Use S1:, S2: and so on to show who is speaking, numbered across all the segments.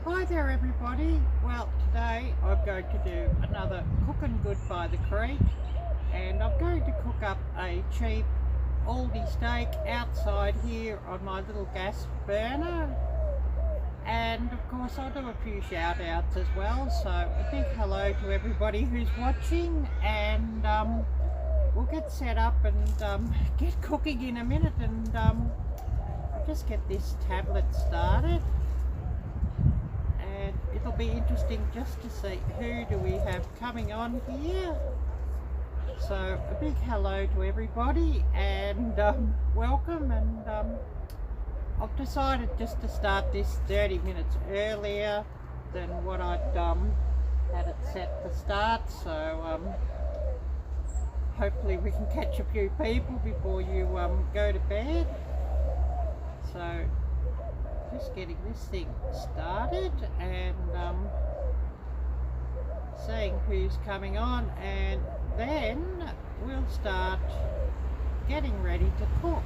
S1: Hi there everybody. Well, today I'm going to do another Cooking Good by the Creek, and I'm going to cook up a cheap Aldi steak outside here on my little gas burner. And of course I'll do a few shout outs as well, so a big hello to everybody who's watching, and we'll get set up and get cooking in a minute, and I'll just get this tablet started. And it'll be interesting just to see who do we have coming on here. So a big hello to everybody, and welcome. And I've decided just to start this 30 minutes earlier than what I'd had it set to start, so hopefully we can catch a few people before you go to bed. So just getting this thing started and seeing who's coming on, and then we'll start getting ready to cook.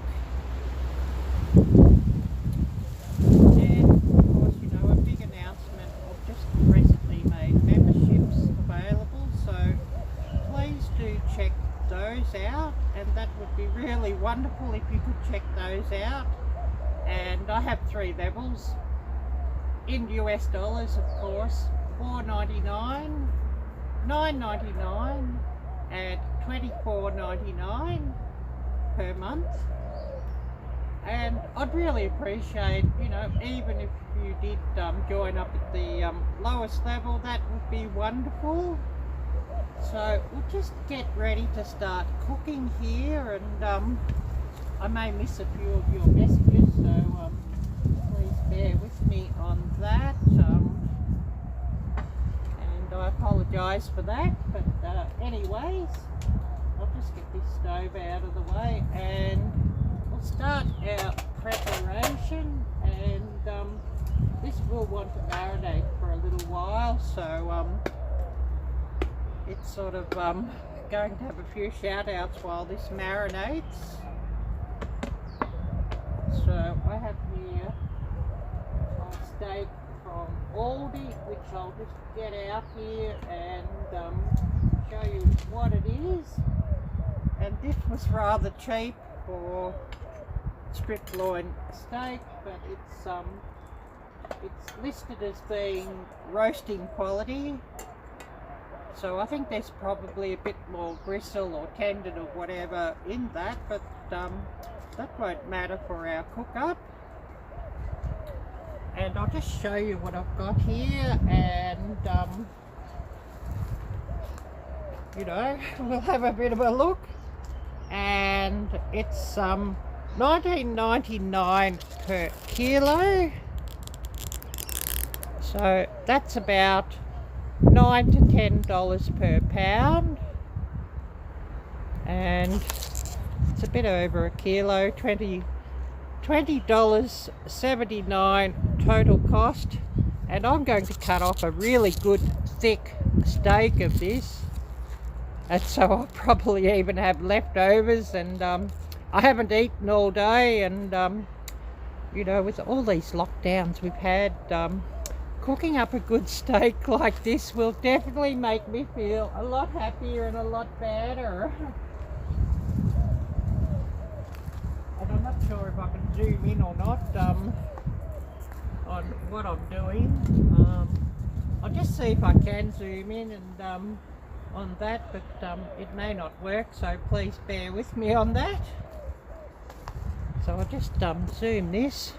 S1: And of course, you know, a big announcement, I've just recently made memberships available, so please do check those out, and that would be really wonderful if you could check those out. And I have 3 levels in US dollars, of course: $4.99, $9.99 and $24.99 per month. And I'd really appreciate, you know, even if you did join up at the lowest level, that would be wonderful. So we'll just get ready to start cooking here, and I may miss a few of your messages, so please bear with me on that. And I apologise for that, but anyways, I'll just get this stove out of the way and we'll start our preparation. And this will want to marinate for a little while, so it's sort of going to have a few shout outs while this marinates. So I have here my steak from Aldi, which I'll just get out here and show you what it is. And this was rather cheap for striploin steak, but it's listed as being roasting quality. So I think there's probably a bit more gristle or tendon or whatever in that, but that won't matter for our cook up. And I'll just show you what I've got here, and you know, we'll have a bit of a look. And it's $19.99 per kilo, so that's about $9 to $10 per pound, and it's a bit over a kilo, $20.79 total cost. And I'm going to cut off a really good thick steak of this, and so I'll probably even have leftovers. And I haven't eaten all day, and you know, with all these lockdowns we've had, cooking up a good steak like this will definitely make me feel a lot happier and a lot better. And I'm not sure if I can zoom in or not on what I'm doing. I'll just see if I can zoom in and on that, but it may not work, so please bear with me on that. So I'll just zoom this.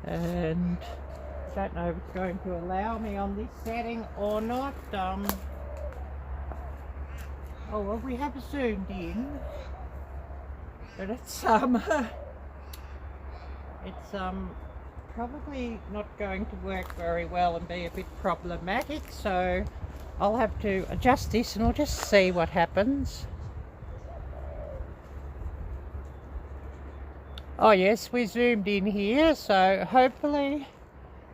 S1: And I don't know if it's going to allow me on this setting or not. Oh well, we have zoomed in, but it's probably not going to work very well and be a bit problematic, so I'll have to adjust this and we'll just see what happens. Oh yes, we zoomed in here, so hopefully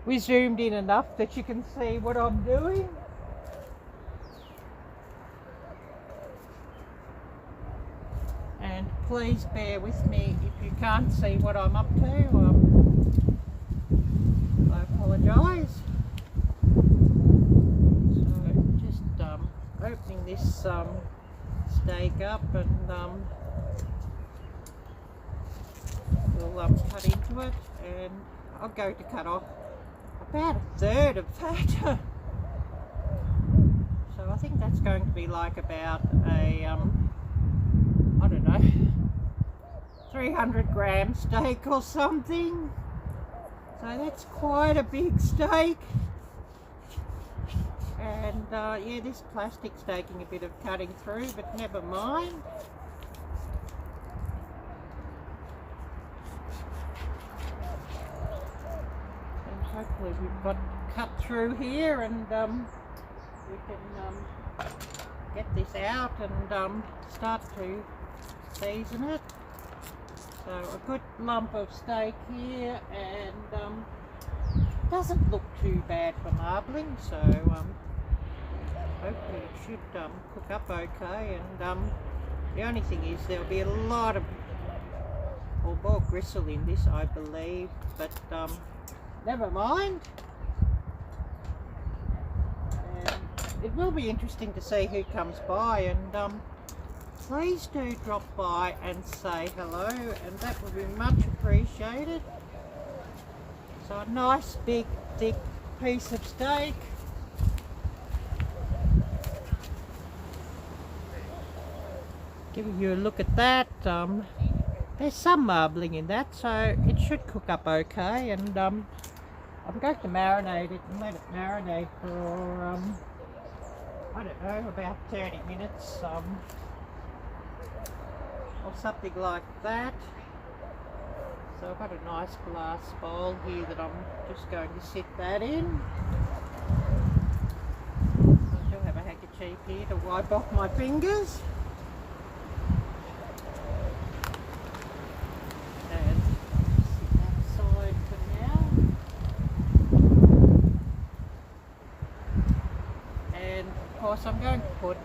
S1: we zoomed in enough that you can see what I'm doing. please bear with me if you can't see what I'm up to. I apologise. So just opening this steak up, and we'll cut into it, and I'm going to cut off about 1/3 of that. So I think that's going to be like about a I don't know, 300 gram steak or something. So that's quite a big steak. And yeah, this plastic's taking a bit of cutting through, but never mind. And hopefully we've got cut through here, and we can get this out and start to season it. So a good lump of steak here, and doesn't look too bad for marbling, so hopefully it should cook up okay. And the only thing is there'll be a lot of, or more gristle in this, I believe, but never mind. And it will be interesting to see who comes by, and please do drop by and say hello, and that would be much appreciated. So a nice big thick piece of steak. Giving you a look at that. There's some marbling in that, so it should cook up okay. And I'm going to marinate it and let it marinate for I don't know, about 30 minutes. Or something like that. So I've got a nice glass bowl here that I'm just going to sit that in. I do have a handkerchief here to wipe off my fingers. And sit that side for now. And of course I'm going to put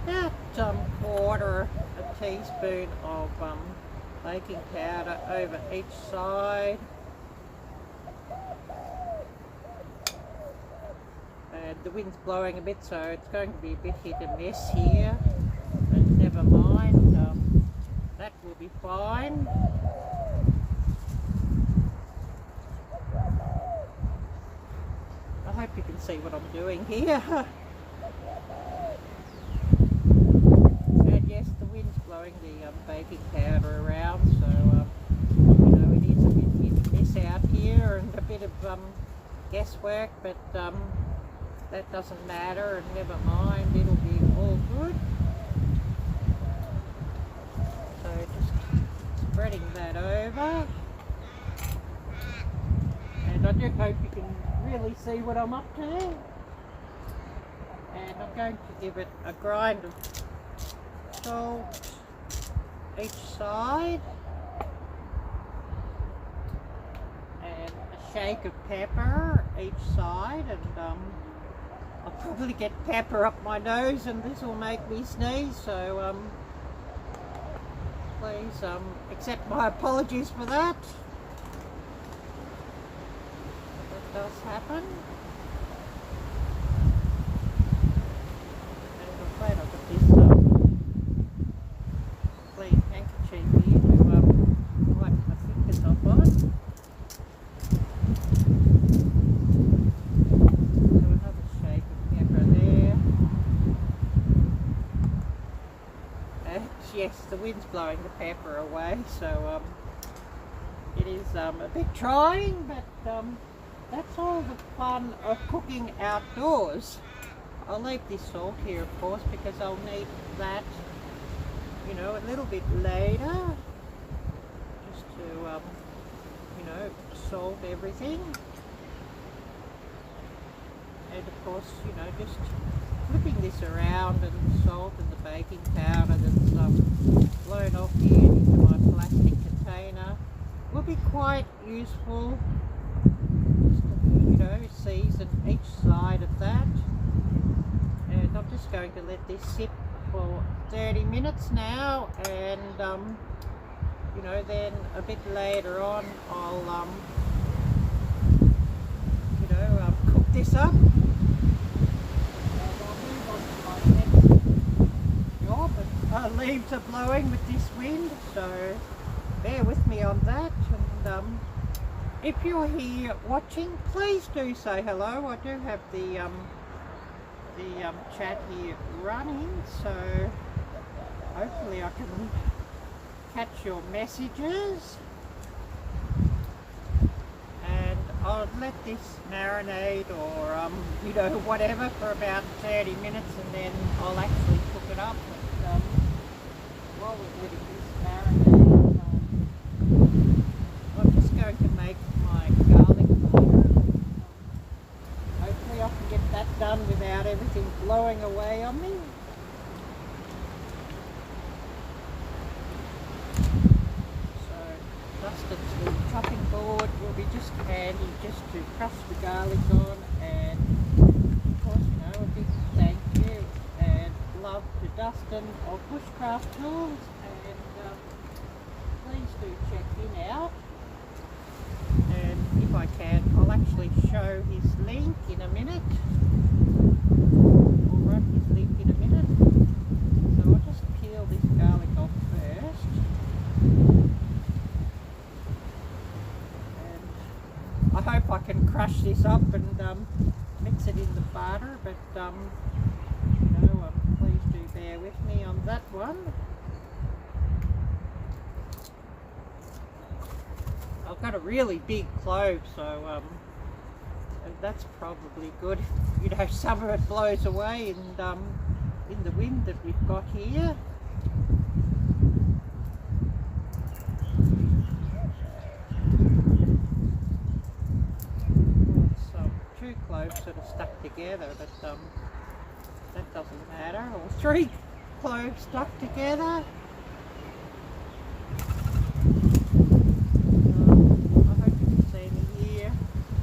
S1: about 1/4 teaspoon of baking powder over each side, and the wind's blowing a bit, so it's going to be a bit hit and miss here, but never mind, that will be fine. I hope you can see what I'm doing here. Blowing the baking powder around, so you know, it is a bit hit and miss out here, and a bit of guesswork, but that doesn't matter, and never mind, it'll be all good. So just spreading that over, and I do hope you can really see what I'm up to. And I'm going to give it a grind of salt each side, and a shake of pepper each side, and I'll probably get pepper up my nose, and this will make me sneeze, so please accept my apologies for that. That does happen. And I'm glad I've got this clean handkerchief here to wipe my fingers off on. So another shake of pepper there. And yes, the wind's blowing the pepper away, so it is a bit trying, but that's all the fun of cooking outdoors. I'll leave this salt here, of course, because I'll need that, you know, a little bit later, just to, you know, salt everything. And of course, you know, just flipping this around and salt and the baking powder that's blown off here into my plastic container will be quite useful. Just to, you know, season each side of that. And I'm just going to let this sit for 30 minutes now, and you know, then a bit later on I'll you know, cook this up. Leaves are blowing with this wind, so bear with me on that. And if you're here watching, please do say hello. I do have the chat here running, so hopefully I can catch your messages. And I'll let this marinate, or you know, whatever, for about 30 minutes, and then I'll actually cook it up. And, while we're letting this marinate, I'm just going to make my garlic powder. Hopefully I can get that done without everything blowing away on me. So Dustin's little chopping board will be just handy just to crush the garlic on, and of course, you know, a big thank you and love to Dustin of Bushcraft Tools, and please do check him out. And if I can, I'll actually show his link in a minute, or run his link in a minute. So I'll just peel this garlic off first, and I hope I can crush this up and mix it in the butter, but you know, please do bear with me on that one. I've got a really big clove, so that's probably good. You know, some of it blows away in the wind that we've got here. So 2 cloves sort of stuck together, but that doesn't matter. Or 3 cloves stuck together. I hope you can see me here.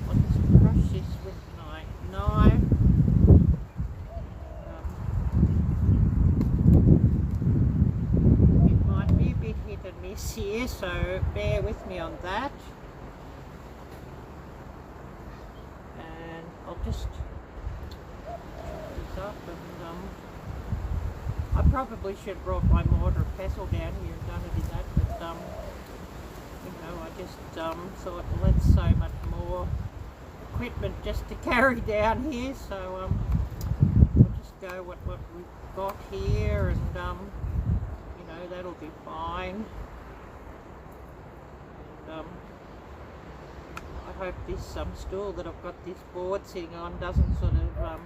S1: I'll just crush this with my knife. It might be a bit hit and miss here, so bear with me on that. And I'll just up, and I probably should have brought my mortar and pestle down here and done it in that, but you know, I just thought, well, that's so much more equipment just to carry down here, so we'll just go what we've got here, and you know, that'll be fine. And I hope this stool that I've got this board sitting on doesn't sort of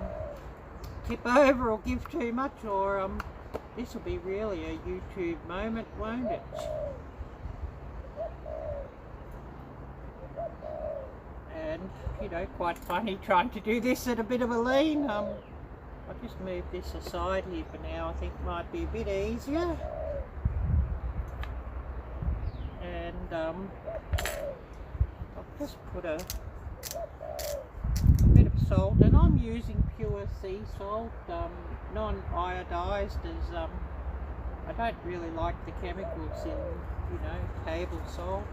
S1: tip over or give too much, or this will be really a YouTube moment, won't it? And you know, quite funny trying to do this at a bit of a lean. I'll just move this aside here for now. I think it might be a bit easier. And I'll just put a bit of salt, and I'm using pure sea salt, non-iodized, as I don't really like the chemicals in, you know, table salt.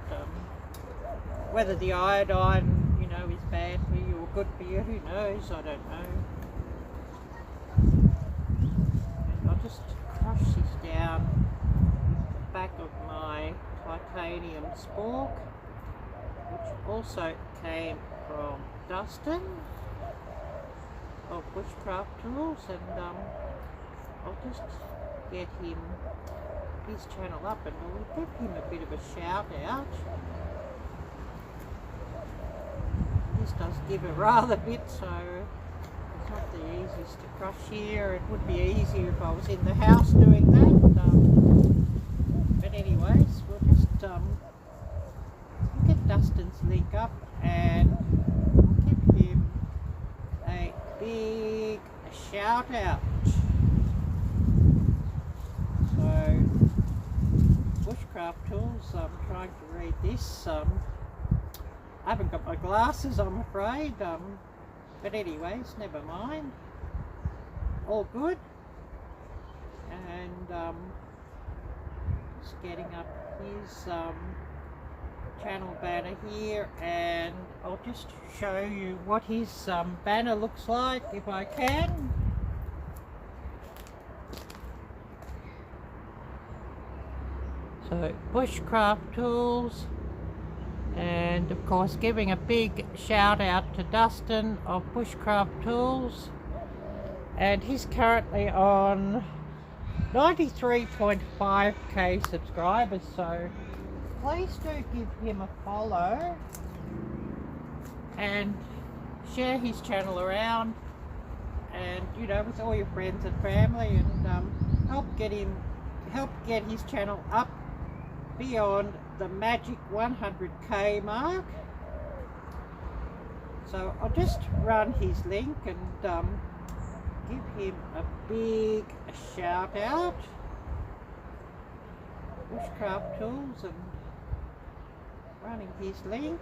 S1: Whether the iodine, you know, is bad for you or good for you, who knows, I don't know. And I'll just crush this down the back of my titanium spork, which also came from Dustin of Bushcraft Tools, and I'll just get him, his channel up, and I'll give him a bit of a shout out. This does give a rather bit, so it's not the easiest to crush here. It would be easier if I was in the house doing that, but anyways, we'll just get Dustin's link up, and we'll give him a big shout out. So Bushcraft Tools, I'm trying to read this. I haven't got my glasses, I'm afraid, but anyways, never mind. All good. and just getting up his channel banner here, and I'll just show you what his banner looks like if I can. So bushcraft tools, and of course giving a big shout out to Dustin of Bushcraft Tools, and he's currently on 93.5k subscribers, so please do give him a follow and share his channel around, and you know, with all your friends and family, and help get his channel up beyond the magic 100k mark. So I'll just run his link and give him a big shout out. Bushcraft Tools, and running his link.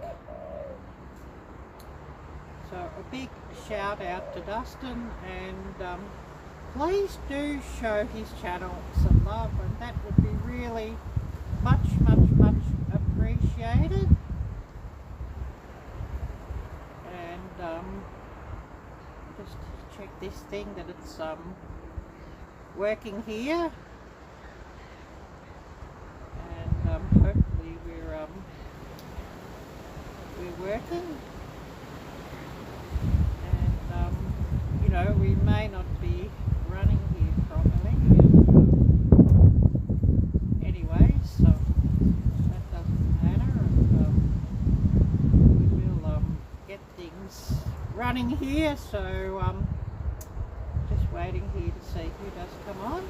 S1: So a big shout out to Dustin, and please do show his channel some love, and that would be really much appreciated. And just check this thing that it's working here, and hopefully we're working. And you know, we may not be running here properly, and anyway, so that doesn't matter, and we will get things running here. So just waiting here to see who does come on.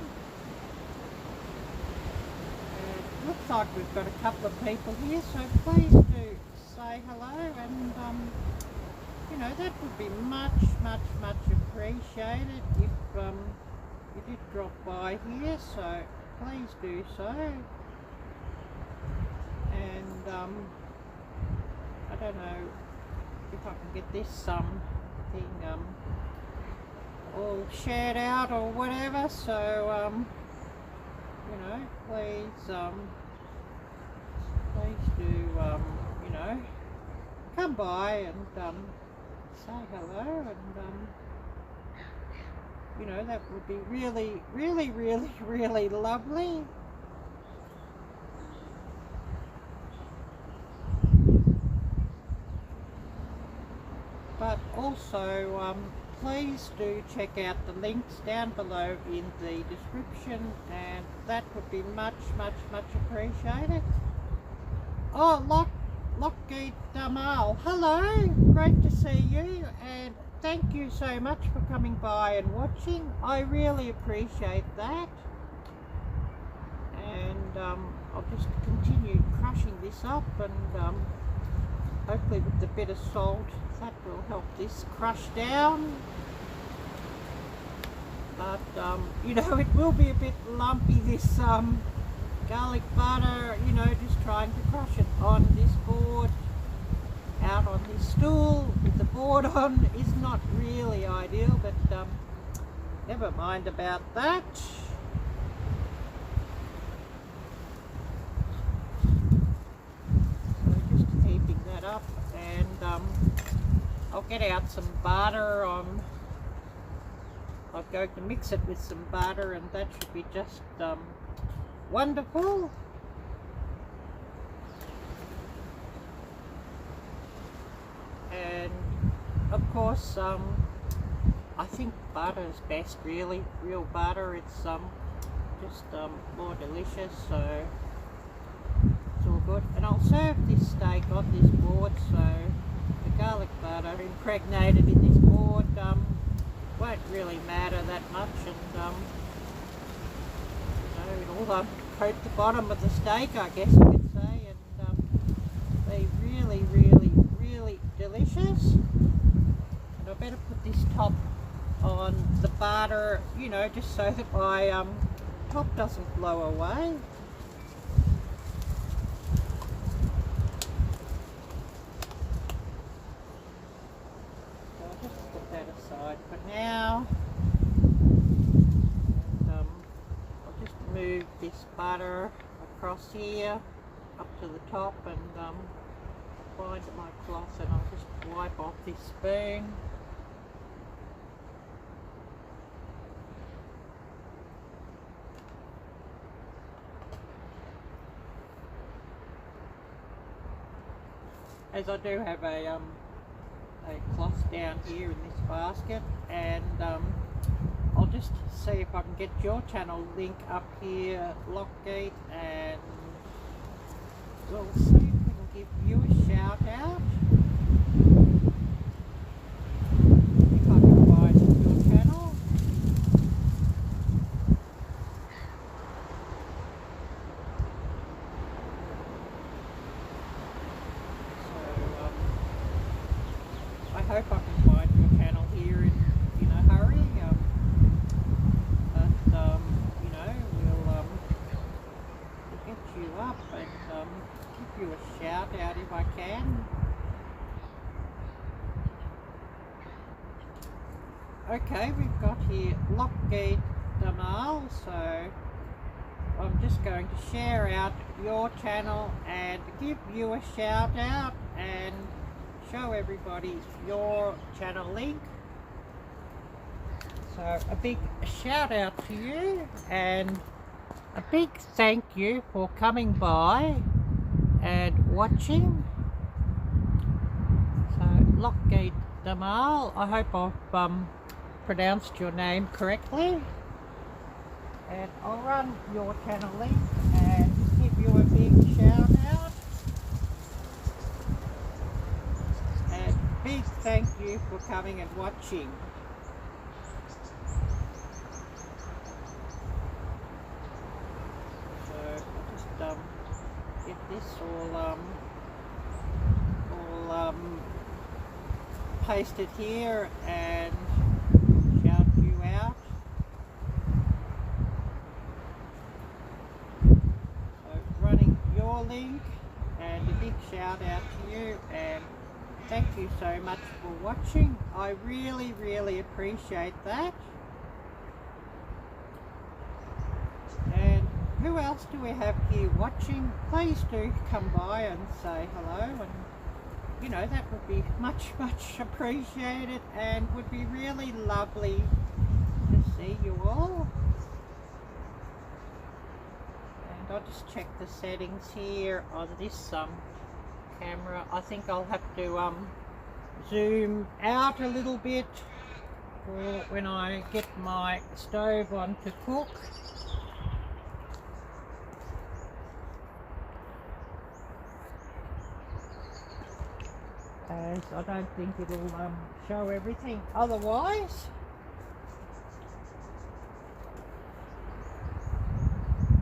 S1: Looks like we've got a couple of people here, so please do say hello, and you know, that would be much appreciated if you did drop by here, so please do so. And I don't know if I can get this thing all shared out or whatever, so you know, please do you know, come by and say hello, and you know, that would be really lovely. But also please do check out the links down below in the description, and that would be much appreciated. Oh, Lockgate Damal, hello, great to see you, and thank you so much for coming by and watching. I really appreciate that. And I'll just continue crushing this up, and hopefully with the bit of salt that will help this crush down. But you know, it will be a bit lumpy, this garlic butter, you know, just trying to crush it on this board. Out on this stool with the board on is not really ideal, but never mind about that. So just heaping that up, and I'll get out some butter. I'm going to mix it with some butter, and that should be just wonderful. And of course, I think butter is best, really, real butter. It's just more delicious, so it's all good. And I'll serve this steak on this board, so the garlic butter impregnated in this board won't really matter that much, and you know, it'll coat the bottom of the steak, I guess you could say, and be really delicious. And I better put this top on the butter, you know, just so that my top doesn't blow away. So I'll just put that aside for now. And, I'll just this butter across here up to the top, and apply to my cloth, and I'll just wipe off this spoon. As I do have a cloth down here in this basket, and I'll just see if I can get your channel link up here, Lockgate, and we'll see if we can give you a shout out. If I can find your channel. I hope I can find your channel here in a hurry, but you know, we'll get you up and give you a shout out if I can. Okay, we've got here Lockgate Damal, so I'm just going to share out your channel and give you a shout out and show everybody your channel link. So a big shout out to you and a big thank you for coming by and watching. So Lockgate Damal, I hope I've pronounced your name correctly, and I'll run your channel link and give you a big shout out. Big thank you for coming and watching. So I'll just get this all pasted here and shout you out. So running your link and a big shout out to you, and thank you so much for watching. I really appreciate that. And who else do we have here watching? Please do come by and say hello, and you know, that would be much appreciated and would be really lovely to see you all. And I'll just check the settings here on this camera. I think I'll have to zoom out a little bit for when I get my stove on to cook. As I don't think it'll show everything otherwise.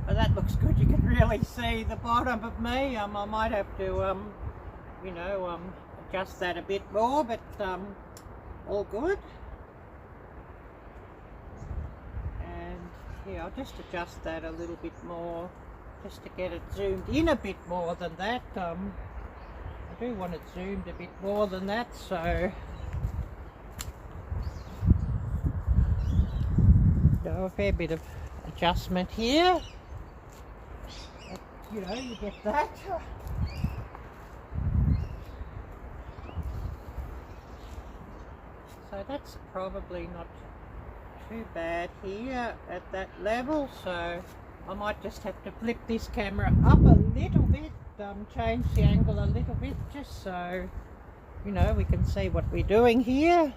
S1: But that looks good. You can really see the bottom of me. I might have to you know, adjust that a bit more, but all good. And yeah, I'll just adjust that a little bit more just to get it zoomed in a bit more than that. I do want it zoomed a bit more than that, so a fair bit of adjustment here. You know, you get that. So that's probably not too bad here at that level, so I might just have to flip this camera up a little bit, change the angle a little bit, just so you know we can see what we're doing here.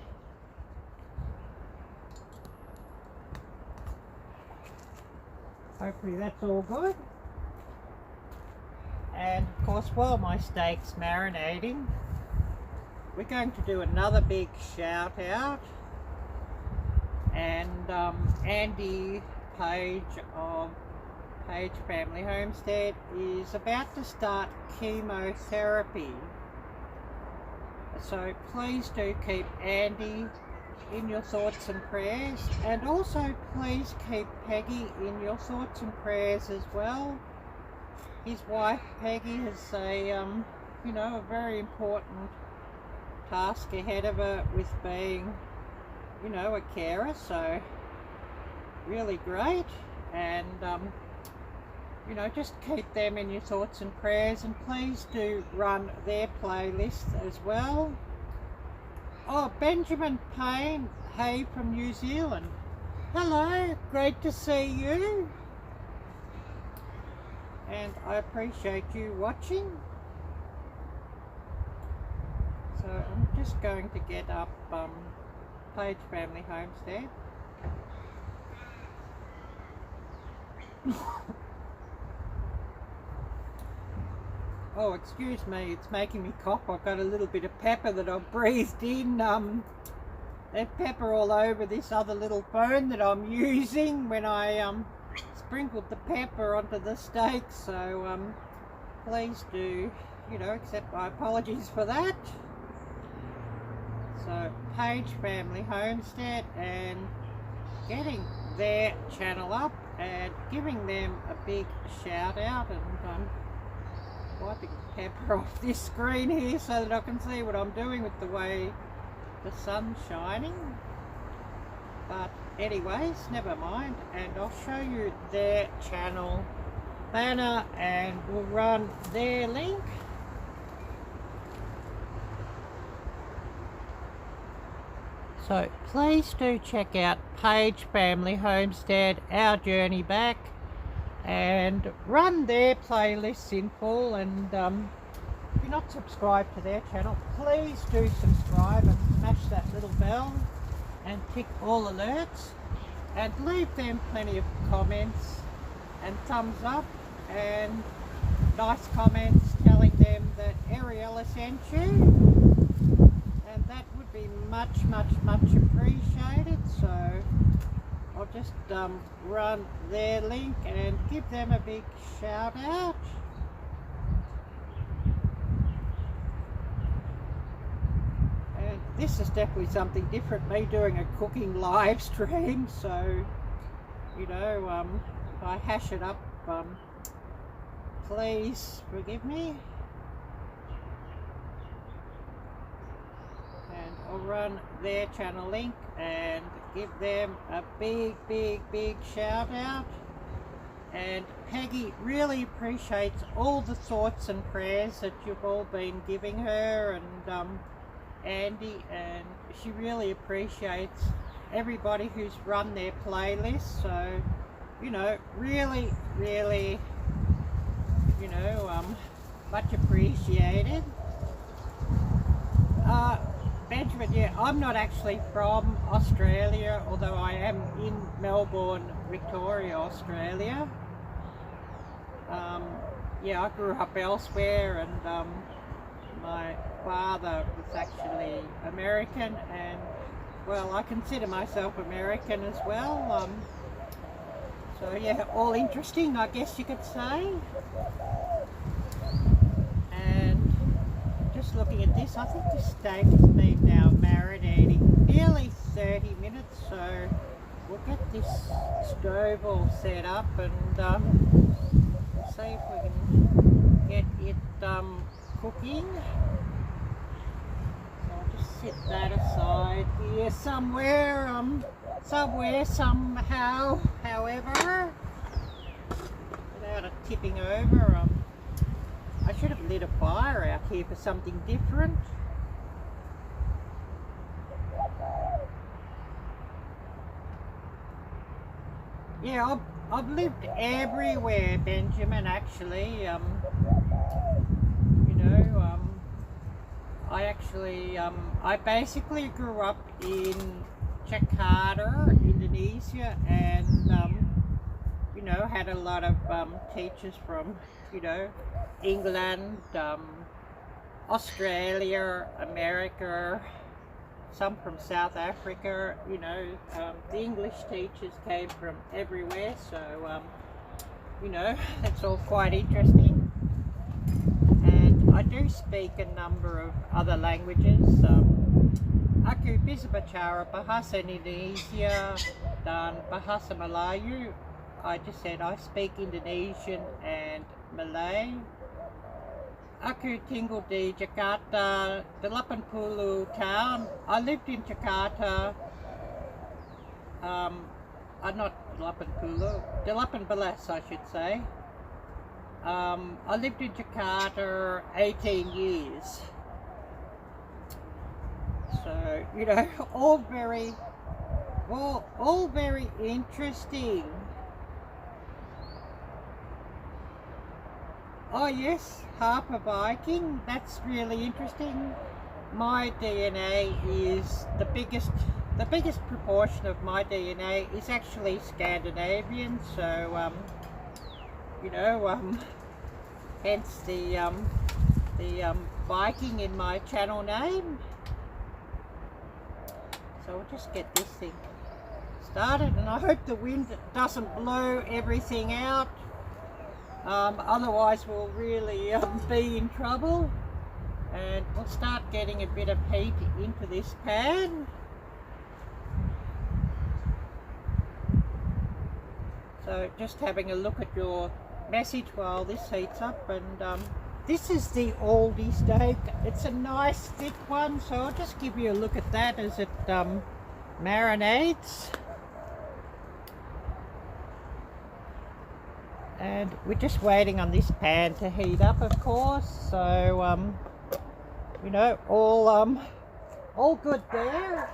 S1: Hopefully that's all good. And of course, while my steak's marinating, we're going to do another big shout out. And Andy Page of Page Family Homestead is about to start chemotherapy. So please do keep Andy in your thoughts and prayers, and also please keep Peggy in your thoughts and prayers as well. His wife Peggy has a you know, a very important task ahead of her with being, you know, a carer, so really great. And you know, just keep them in your thoughts and prayers, and please do run their playlist as well. Oh, Benjamin Payne, hey from New Zealand. Hello, great to see you. And I appreciate you watching. So I'm just going to get up Page Family Homestead. Oh, excuse me, it's making me cough. I've got a little bit of pepper that I've breathed in. There's pepper all over this other little phone that I'm using when I sprinkled the pepper onto the steak. So please do, you know, accept my apologies for that. So Page Family Homestead, and getting their channel up and giving them a big shout out, and wiping pepper off this screen here so that I can see what I'm doing with the way the sun's shining. But anyways, never mind, and I'll show you their channel banner and we'll run their link. So please do check out Page Family Homestead, Our Journey Back, and run their playlists in full. And if you're not subscribed to their channel, please do subscribe and smash that little bell and tick all alerts, and leave them plenty of comments and thumbs up and nice comments telling them that Arielle sent you, and that would be much appreciated. So I'll just run their link and give them a big shout out. And this is definitely something different, me doing a cooking live stream, so you know, if I hash it up, please forgive me. And I'll run their channel link and give them a big shout out. And Peggy really appreciates all the thoughts and prayers that you've all been giving her, and Andy, and she really appreciates everybody who's run their playlist. So you know, really, you know, much appreciated. Benjamin, yeah, I'm not actually from Australia, although I am in Melbourne, Victoria, Australia. Yeah, I grew up elsewhere, and my father was actually American, and well, I consider myself American as well. So yeah, all interesting, I guess you could say. And just looking at this, I think this steak has been now marinating nearly 30 minutes, so we'll get this stove all set up and see if we can get it cooking. So I'll just set that aside here somewhere, somehow, however, without it tipping over. I should have lit a fire out here for something different. Yeah, I've lived everywhere, Benjamin, actually. You know, I basically grew up in Jakarta, Indonesia, and you know, had a lot of teachers from, you know, England, Australia, America, some from South Africa. You know, the English teachers came from everywhere, so you know, it's all quite interesting. And I do speak a number of other languages. Aku bisa bicara bahasa Indonesia dan bahasa Melayu. I just said I speak Indonesian and Malay. Aku tinggal di Jakarta 80 tahun. I lived in Jakarta, not 80, 18 I should say. I lived in Jakarta 18 years. So, you know, all very interesting. Oh yes, Arielle-Viking, that's really interesting. My DNA is the biggest proportion of my DNA is actually Scandinavian, so you know, hence the Viking in my channel name. So we'll just get this thing started, and I hope the wind doesn't blow everything out. Otherwise we'll really be in trouble, and we'll start getting a bit of heat into this pan. So just having a look at your message while this heats up, and this is the Aldi steak. It's a nice thick one, so I'll just give you a look at that as it marinates. And we're just waiting on this pan to heat up, of course, so you know, all good there.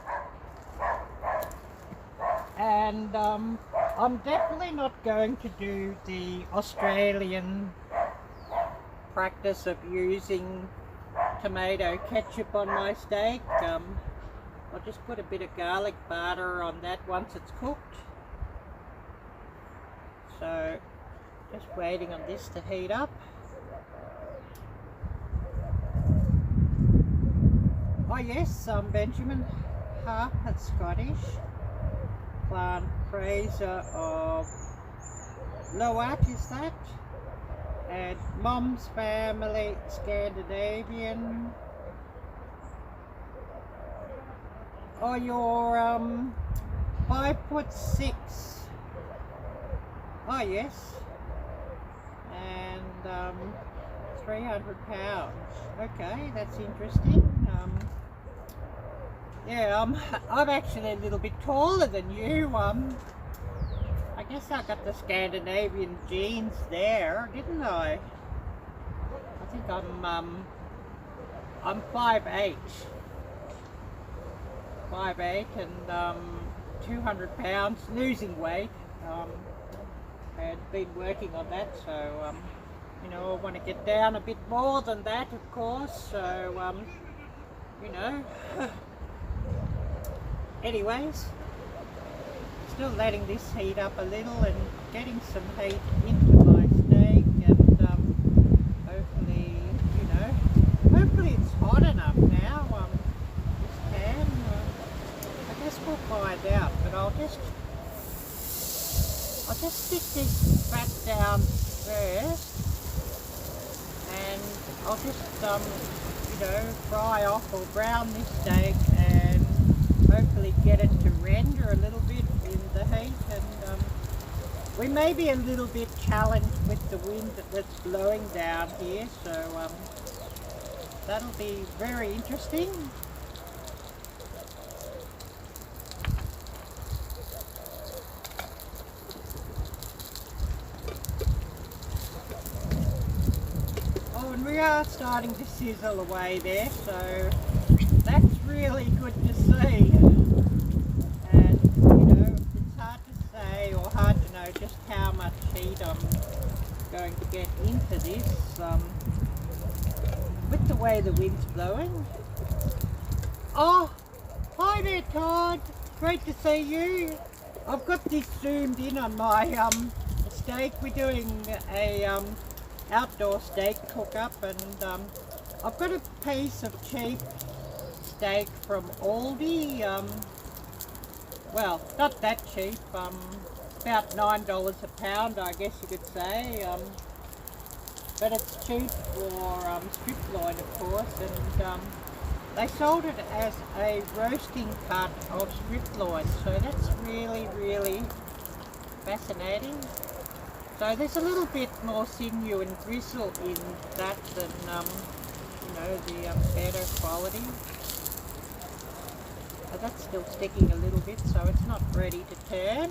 S1: And I'm definitely not going to do the Australian practice of using tomato ketchup on my steak. I'll just put a bit of garlic butter on that once it's cooked. So just waiting on this to heat up. Oh yes, Benjamin Harp, that's Scottish. Plant Fraser of Lowat, is that? And Mom's family, Scandinavian. Oh, you're 5'6". Oh yes. And 300 pounds. Okay, that's interesting. Yeah, I'm actually a little bit taller than you. I guess I got the Scandinavian genes there, didn't I? I think I'm 5'8". 5'8" and 200 pounds, losing weight. I've been working on that, so you know, I want to get down a bit more than that, of course. So you know. Anyways, still letting this heat up a little and getting some heat into my steak, and hopefully, you know, hopefully it's hot enough now. This pan, I guess we'll find out, but I'll just stick this fat down first, and I'll just you know, fry off or brown this steak and hopefully get it to render a little bit in the heat. And we may be a little bit challenged with the wind that's blowing down here, so that'll be very interesting. Oh, and we are starting to sizzle away there, so that's really good to see. And you know, it's hard to say or hard to know just how much heat I'm going to get into this with the way the wind's blowing. Oh, hi there, Todd. Great to see you. I've got this zoomed in on my steak. We're doing a outdoor steak cook up, and I've got a piece of cheap steak from Aldi. Well, not that cheap, about $9 a pound, I guess you could say, but it's cheap for striploin, of course, and they sold it as a roasting cut of striploin, so that's really, really fascinating. So there's a little bit more sinew and gristle in that than you know, the better quality. But that's still sticking a little bit, so it's not ready to turn.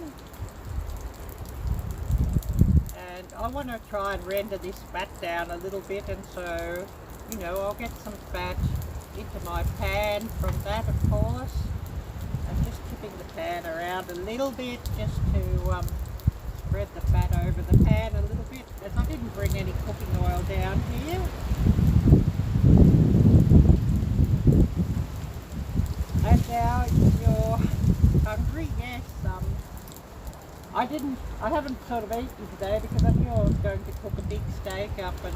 S1: And I want to try and render this fat down a little bit, and so, you know, I'll get some fat into my pan from that, of course. I'm just tipping the pan around a little bit just to spread the fat over the pan a little bit, as I didn't bring any cooking oil down here. And now you're hungry? Yes. I haven't sort of eaten today because I knew I was going to cook a big steak up and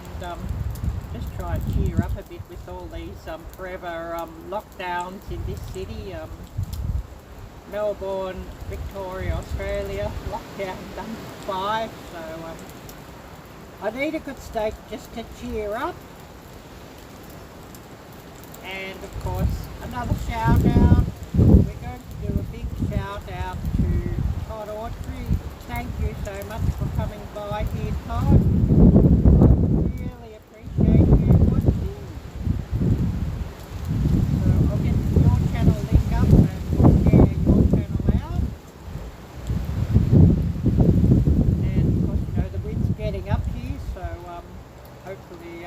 S1: just try and cheer up a bit with all these forever lockdowns in this city. Melbourne, Victoria, Australia, lockdown number 5, so I need a good steak just to cheer up. And of course, another shout out. We're going to do a big shout out to Todd Autry. Thank you so much for coming by here, Todd. I really appreciate you watching. So I'll get your channel link up and we'll share your channel out. And of course, you know, the wind's getting up here, so hopefully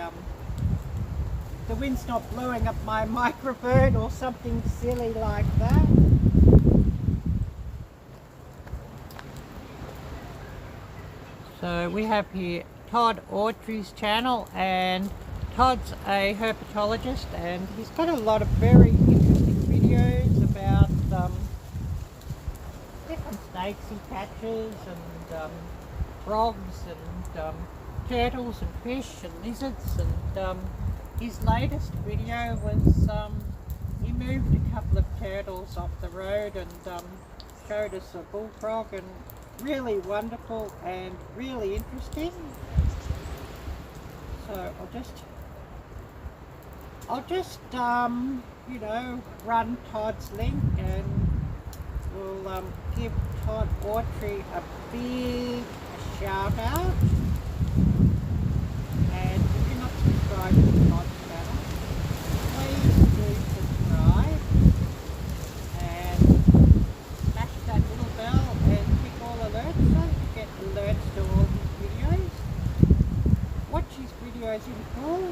S1: the wind's not blowing up my microphone or something silly like that. So we have here Todd Autry's channel, and Todd's a herpetologist, and he's got a lot of very interesting videos about different snakes he catches, and frogs, and turtles, and fish, and lizards, and his latest video was he moved a couple of turtles off the road and showed us a bullfrog, and really wonderful and really interesting. So I'll just you know, run Todd's link, and we'll give Todd Autry a big shout out. And if you're not subscribed to Todd's channel, please do subscribe and smash that little bell and click all alerts so you get alerts to all his videos. Watch his videos in full,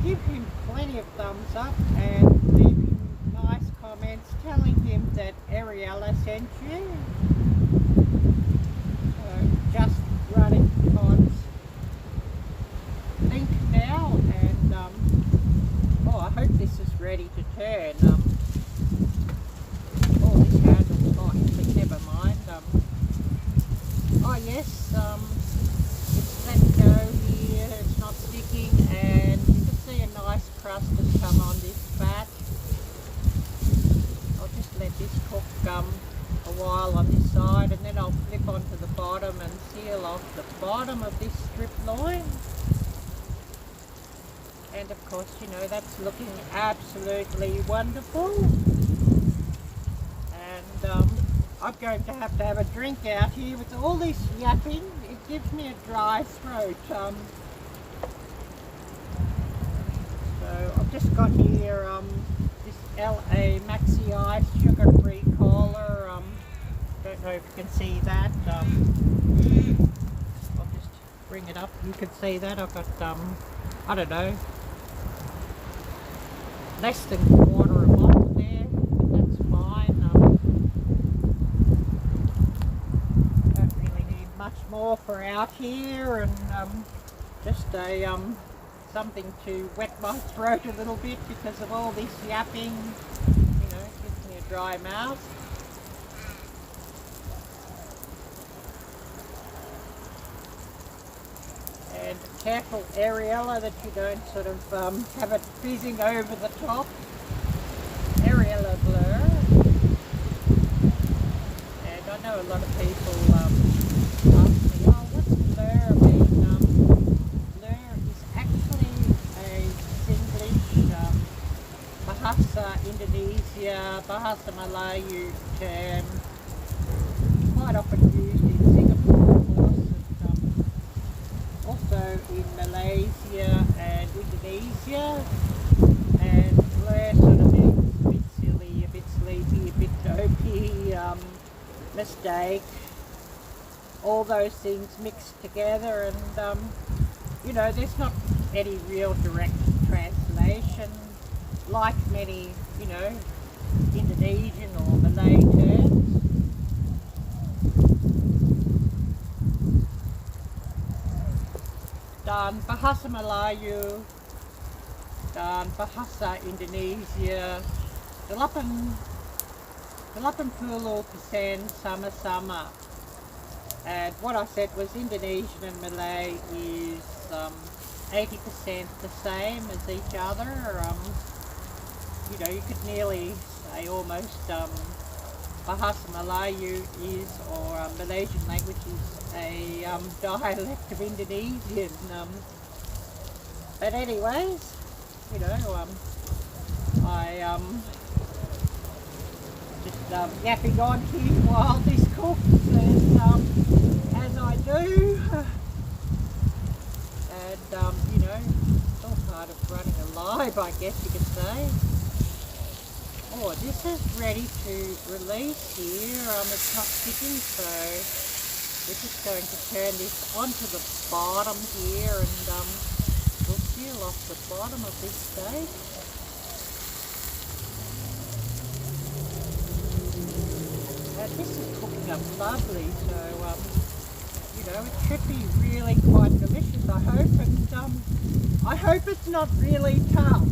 S1: give him plenty of thumbs up, and leave him nice comments telling him that Arielle sent you. So just running Todd's link now, and oh, I hope this is ready to turn. Oh, this handle's hot, but never mind. Oh yes, it's let go here, it's not sticking, and you can see a nice crust has come on this fat. I'll just let this cook a while on this side, and then I'll flip onto the bottom and seal off the bottom of this strip loin. And of course, you know, that's looking absolutely wonderful. And I'm going to have a drink out here with all this yapping. It gives me a dry throat. So I've just got here this LA Maxi Ice sugar-free cola. Don't know if you can see that. I'll just bring it up. You can see that. I've got I don't know, less than a quarter a bottle there, but that's fine. Don't really need much more for out here, and just a something to wet my throat a little bit because of all this yapping. You know, it gives me a dry mouth. And careful, Ariella, that you don't sort of have it fizzing over the top. Arielle blur. And I know a lot of people ask me, oh, what's blur mean? Blur is actually a Singlish Bahasa Indonesia, Bahasa Melayu term, quite often used in Singapore, of course, and also in Malaysia and Indonesia. And blur sort of means a bit silly, a bit sleepy, a bit dopey, mistake, or those things mixed together, and you know, there's not any real direct translation like many, you know, Indonesian or Malay terms. Dan bahasa Melayu dan bahasa Indonesia 80% sama-sama. And what I said was Indonesian and Malay is 80% the same as each other. You know, you could nearly say almost bahasa Melayu is, or Malaysian language is a dialect of Indonesian. But anyways, you know, I just yapping on here while this cooks, and as I do, and you know, it's all part of running a live, I guess you could say. Oh, this is ready to release here. It's not sticking, so we're just going to turn this onto the bottom here, and we'll peel off the bottom of this steak. This is cooking up lovely, so you know, it should be really quite delicious, I hope, and I hope it's not really tough.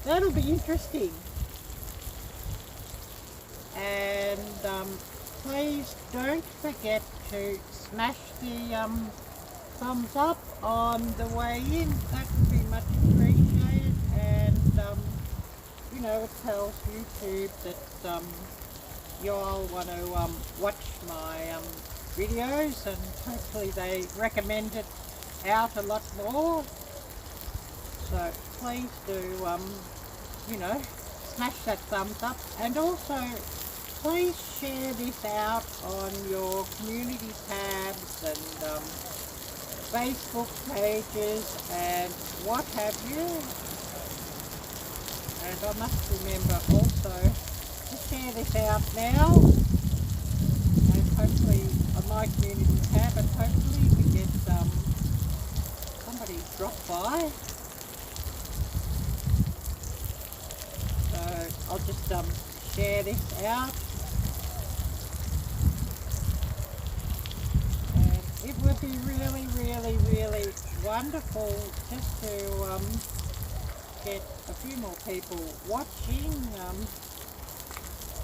S1: That'll be interesting. And please don't forget to smash the thumbs up on the way in. That would be much appreciated, and you know, it tells YouTube that you all want to watch my videos, and hopefully they recommend it out a lot more. So please do, you know, smash that thumbs up, and also please share this out on your community tabs and Facebook pages and what have you. And I must remember also to share this out now, and hopefully on my community tab, and hopefully we get somebody drop by. So I'll just share this out, and it would be really, really, really wonderful just to get a few more people watching.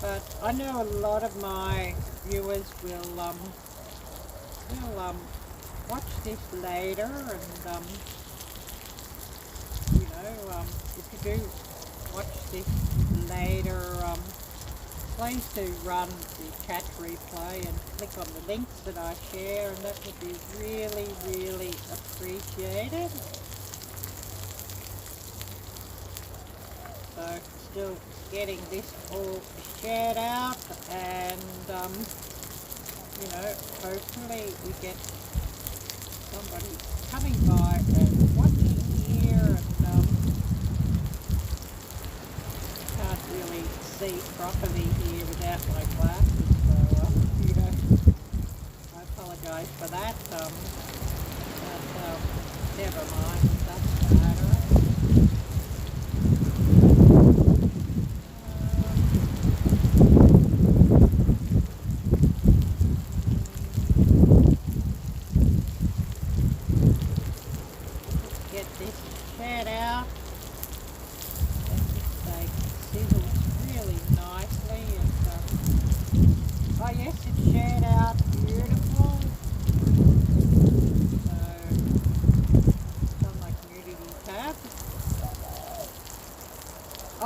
S1: But I know a lot of my viewers will watch this later, and you know, if you do watch this later, please do run the chat replay and click on the links that I share, and that would be really, really appreciated. So still getting this all shared out, and you know, hopefully we get somebody coming by and watching here, and can't really see properly here without my glasses, so you know, I apologise for that, but never mind, it doesn't matter.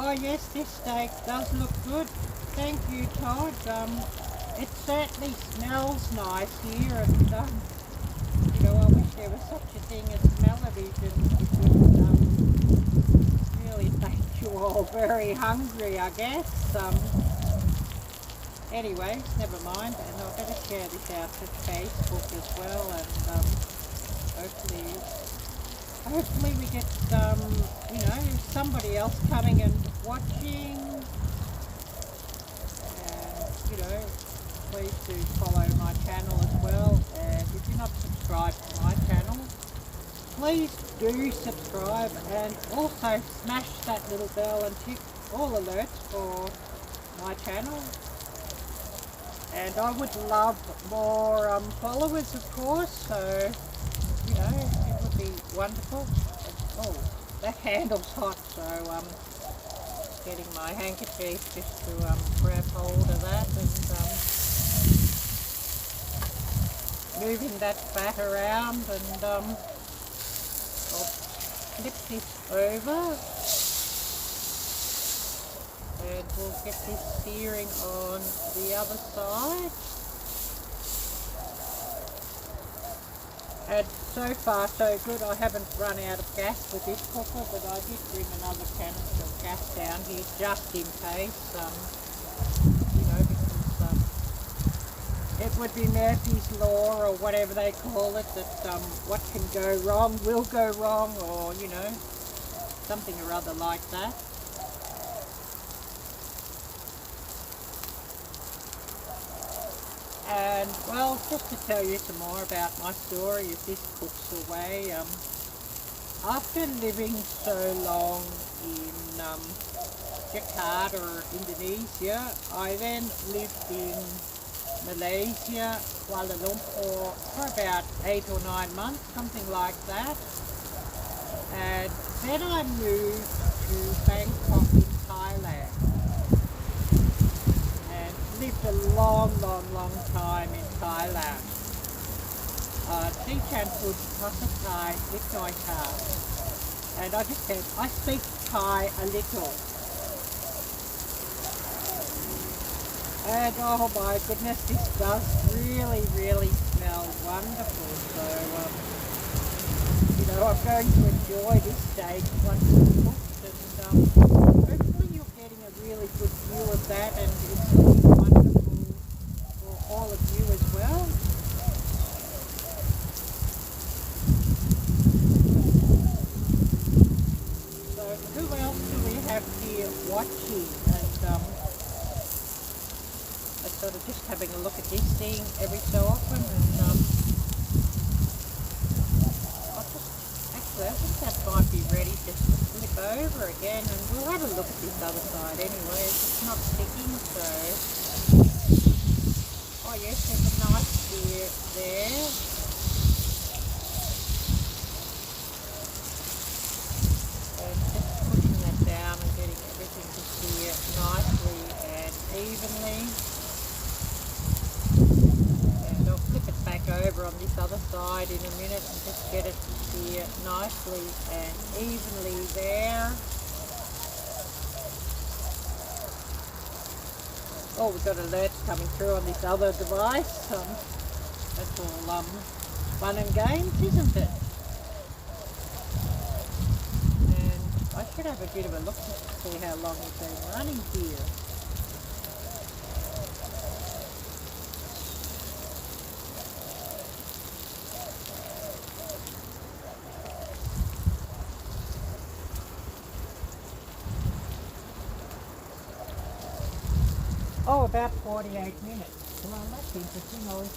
S1: Oh yes, this steak does look good. Thank you, Todd. It certainly smells nice here, and you know, I wish there was such a thing as smell-o-vision. It would really make you all very hungry, I guess. Anyway, never mind, and I better share this out to Facebook as well, and hopefully we get you know, somebody else coming and watching, and you know, please do follow my channel as well, and if you're not subscribed to my channel, please do subscribe, and also smash that little bell and tick all alerts for my channel. And I would love more followers, of course, so you know, it would be wonderful. Oh, that handle's hot, so getting my handkerchief just to grab hold of that, and moving that fat around, and I'll flip this over, and we'll get this searing on the other side. And so far so good. I haven't run out of gas with this cooker, but I did bring another canister of gas down here just in case, you know, because it would be Murphy's Law or whatever they call it, that what can go wrong will go wrong, or you know, something or other like that. And well, just to tell you some more about my story as this cooks away, after living so long in Jakarta, Indonesia, I then lived in Malaysia, Kuala Lumpur for about 8 or 9 months, something like that. And then I moved to Bangkok in Thailand. Lived a long time in Thailand. And I just said, I speak Thai a little. And oh my goodness, this does really smell wonderful. So, you know, I'm going to enjoy this steak once it's cooked, and hopefully you're getting a really good view of that, and it's looking wonderful for all of you as well. So who else do we have here watching? And I'm sort of just having a look at this thing every so often, and I think that might be ready just to flip over again, and we'll have a look at this other side anyway. It's not sticking, so... Oh yes, there's a nice sear there. And just pushing that down and getting everything to sear nicely and evenly. And I'll flip it back over on this other side in a minute and just get it to sear nicely and evenly there. Oh, we've got alerts coming through on this other device. That's all fun and games, isn't it? And I should have a bit of a look to see how long we've been running here. Oh, about 48 minutes. Well, that's interesting. I was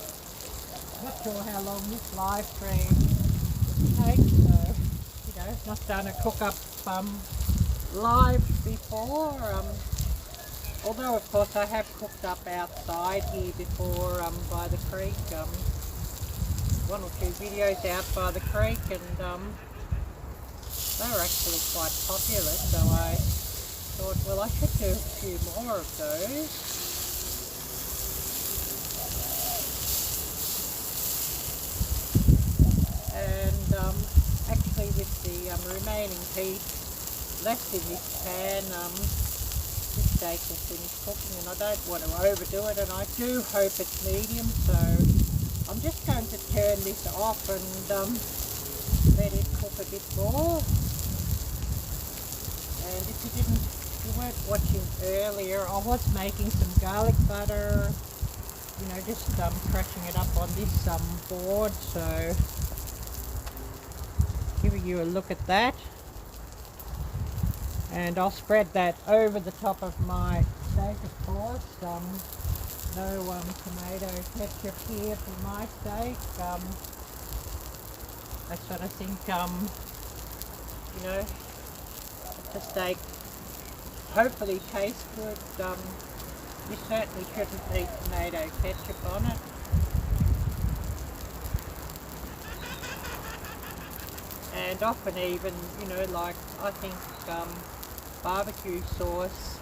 S1: not sure how long this live stream takes. So, you know, I've not done a cook-up live before. Although, of course, I have cooked up outside here before by the creek. 1 or 2 videos out by the creek, and they were actually quite popular. So I thought, well, I should do a few more of those. And actually with the remaining piece left in this pan, this steak will finish cooking, and I don't want to overdo it, and I do hope it's medium, so I'm just going to turn this off and let it cook a bit more. And if you weren't watching earlier, I was making some garlic butter, you know, just crushing it up on this board, so giving you a look at that. And I'll spread that over the top of my steak, of course. no tomato ketchup here for my steak. I sort of think, you know, the steak hopefully tastes good. You certainly shouldn't need tomato ketchup on it. And often even, you know, like I think barbecue sauce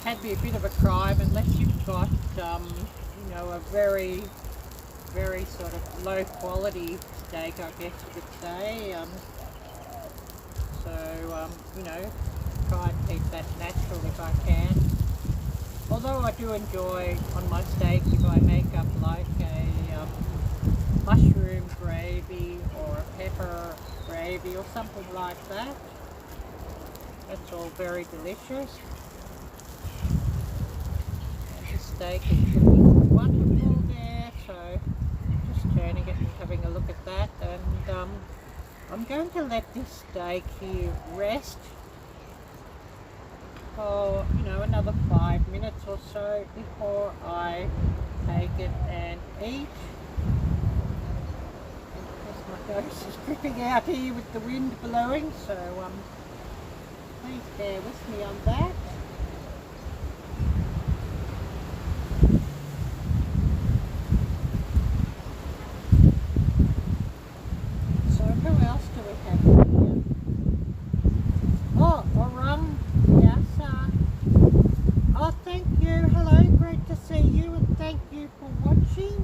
S1: can be a bit of a crime unless you've got, you know, a very, very sort of low quality steak, I guess you could say. You know, try and keep that natural if I can. Although I do enjoy on my steak if I make up like a mushroom gravy or a pepper gravy or something like that. That's all very delicious. And the steak is looking wonderful there, so just turning it and having a look at that. And I'm going to let this steak here rest for, you know, another 5 minutes or so before I take it and eat. And of course my nose is dripping out here with the wind blowing, so please bear with me on that. So who else do we have here? Oh, Orang. Oh, thank you. Hello, great to see you, and thank you for watching.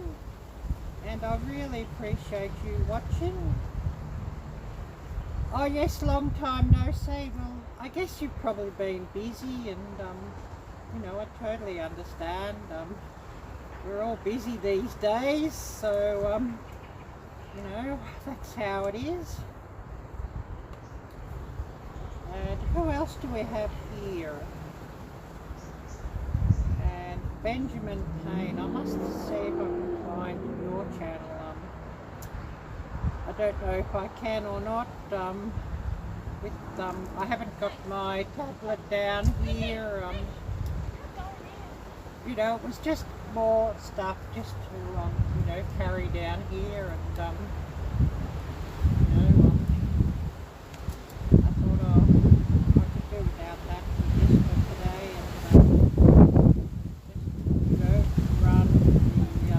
S1: And I really appreciate you watching. Oh yes, long time no see. Well, I guess you've probably been busy, and you know, I totally understand. We're all busy these days, so you know, that's how it is. And who else do we have here? And Benjamin Payne. I must see if I can find your channel. I don't know if I can or not. I haven't got my tablet down here. You know, it was just more stuff just to you know, carry down here, and you know, I thought I could do without that for just for today, and just, you know, run the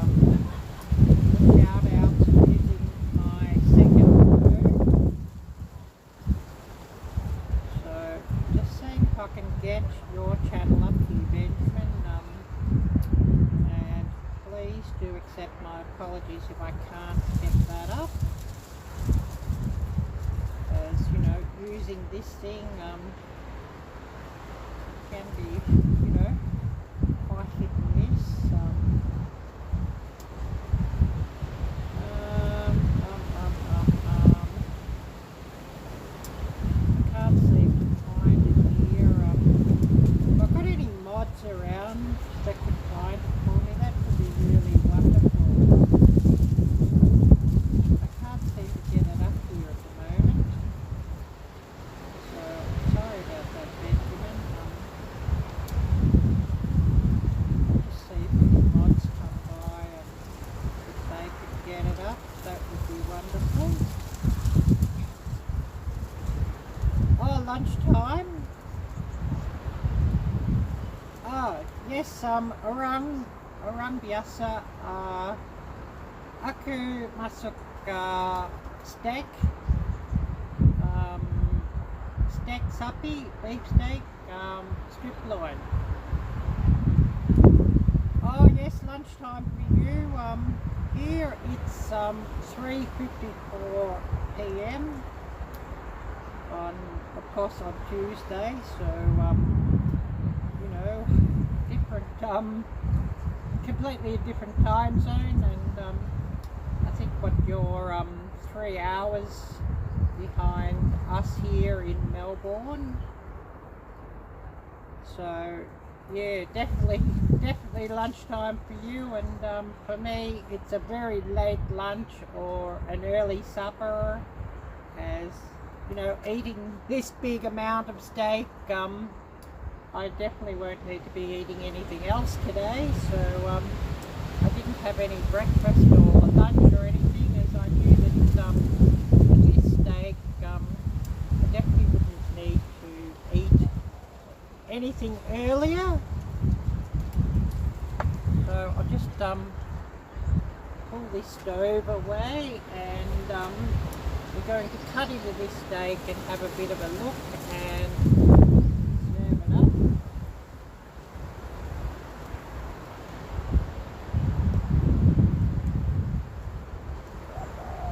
S1: shout outs using my second phone. So just seeing if I can get your channel up here, Benjamin. And please do accept my apologies if I can't get that up. As you know, using this thing can be, you know, quite hit and miss. I can't seem to find it here. If I've got any mods around that could find it for me, that would be really wonderful. I can't seem to get it up here at the moment. So, sorry about that, Benjamin. I'll just see if any mods come by, and if they could get it up, that would be wonderful. Oh, lunchtime. Oh, yes, orang biasa aku masuk steak sapi, beef steak, striploin. Oh yes, lunchtime for you. Here it's 3:54 p.m. on, of course, on Tuesday. So you know, different, completely a different time zone, and I think what you're 3 hours behind us here in Melbourne. So yeah, definitely lunchtime for you, and for me it's a very late lunch or an early supper, as you know, eating this big amount of steak I definitely won't need to be eating anything else today, so I didn't have any breakfast or lunch or anything, as I knew that with this steak I definitely wouldn't need to eat anything earlier. So I'll just pull this stove away, and we're going to cut into this steak and have a bit of a look and serve it up.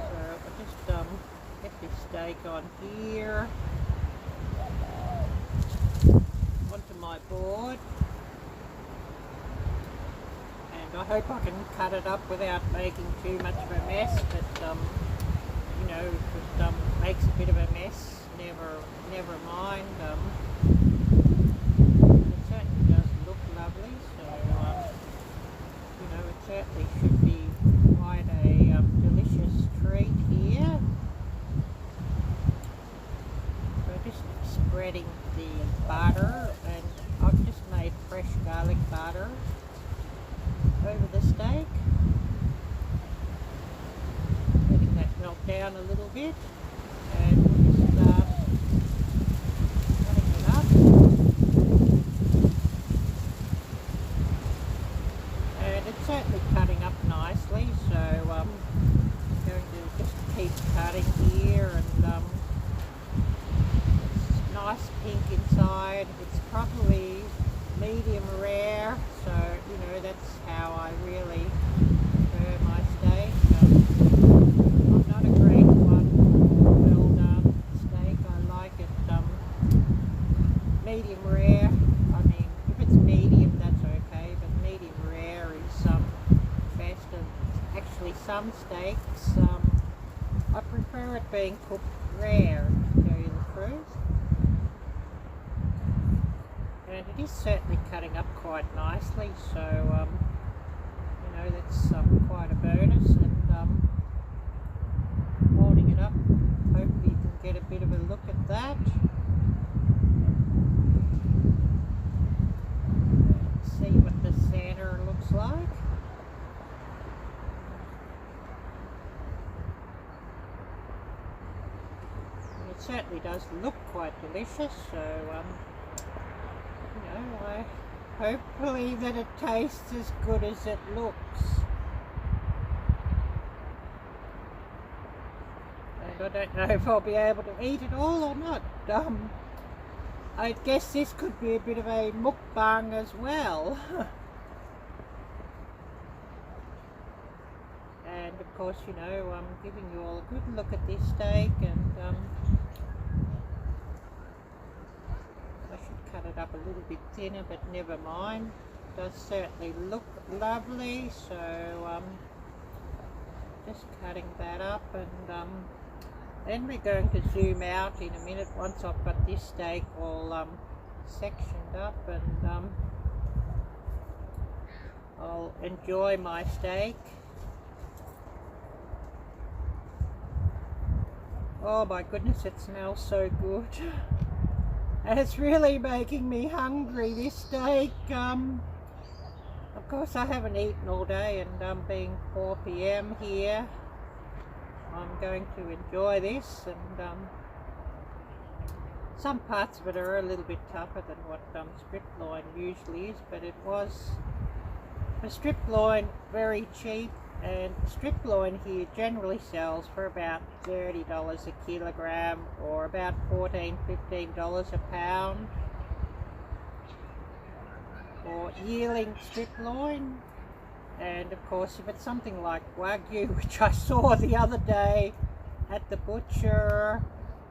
S1: So I'll just get this steak on here onto my board. I hope I can cut it up without making too much of a mess, but you know, if it makes a bit of a mess, never mind. It certainly does look lovely, so you know, it certainly should be quite a delicious treat here. So just spreading the butter, and I've just made fresh garlic butter over the steak, letting that melt down a little bit, and we'll just start cutting it up. And it's certainly cutting up nicely, so I'm going to just keep cutting here, and it's nice pink inside. It's probably medium rare, so you know, that's how I really prefer my steak. I'm not a great one for well done steak. I like it medium rare. I mean, if it's medium, that's okay, but medium rare is best. And actually, some steaks I prefer it being cooked rare, to tell you the truth. And it is certainly cutting up quite nicely, so you know, that's quite a bonus. And holding it up, hopefully you can get a bit of a look at that. See what the center looks like. And it certainly does look quite delicious, so you know, hopefully that it tastes as good as it looks. And I don't know if I'll be able to eat it all or not. I guess this could be a bit of a mukbang as well. And of course, you know, I'm giving you all a good look at this steak, and cut it up a little bit thinner, but never mind. It does certainly look lovely, so just cutting that up, and then we're going to zoom out in a minute once I've got this steak all sectioned up, and I'll enjoy my steak. Oh my goodness, it smells so good. And it's really making me hungry, this steak. Of course, I haven't eaten all day, and being 4 p.m. here, I'm going to enjoy this. And some parts of it are a little bit tougher than what strip loin usually is, but it was, for strip loin, very cheap. And strip loin here generally sells for about $30 a kilogram, or about $14, $15 a pound for yearling strip loin. And of course, if it's something like Wagyu, which I saw the other day at the butcher,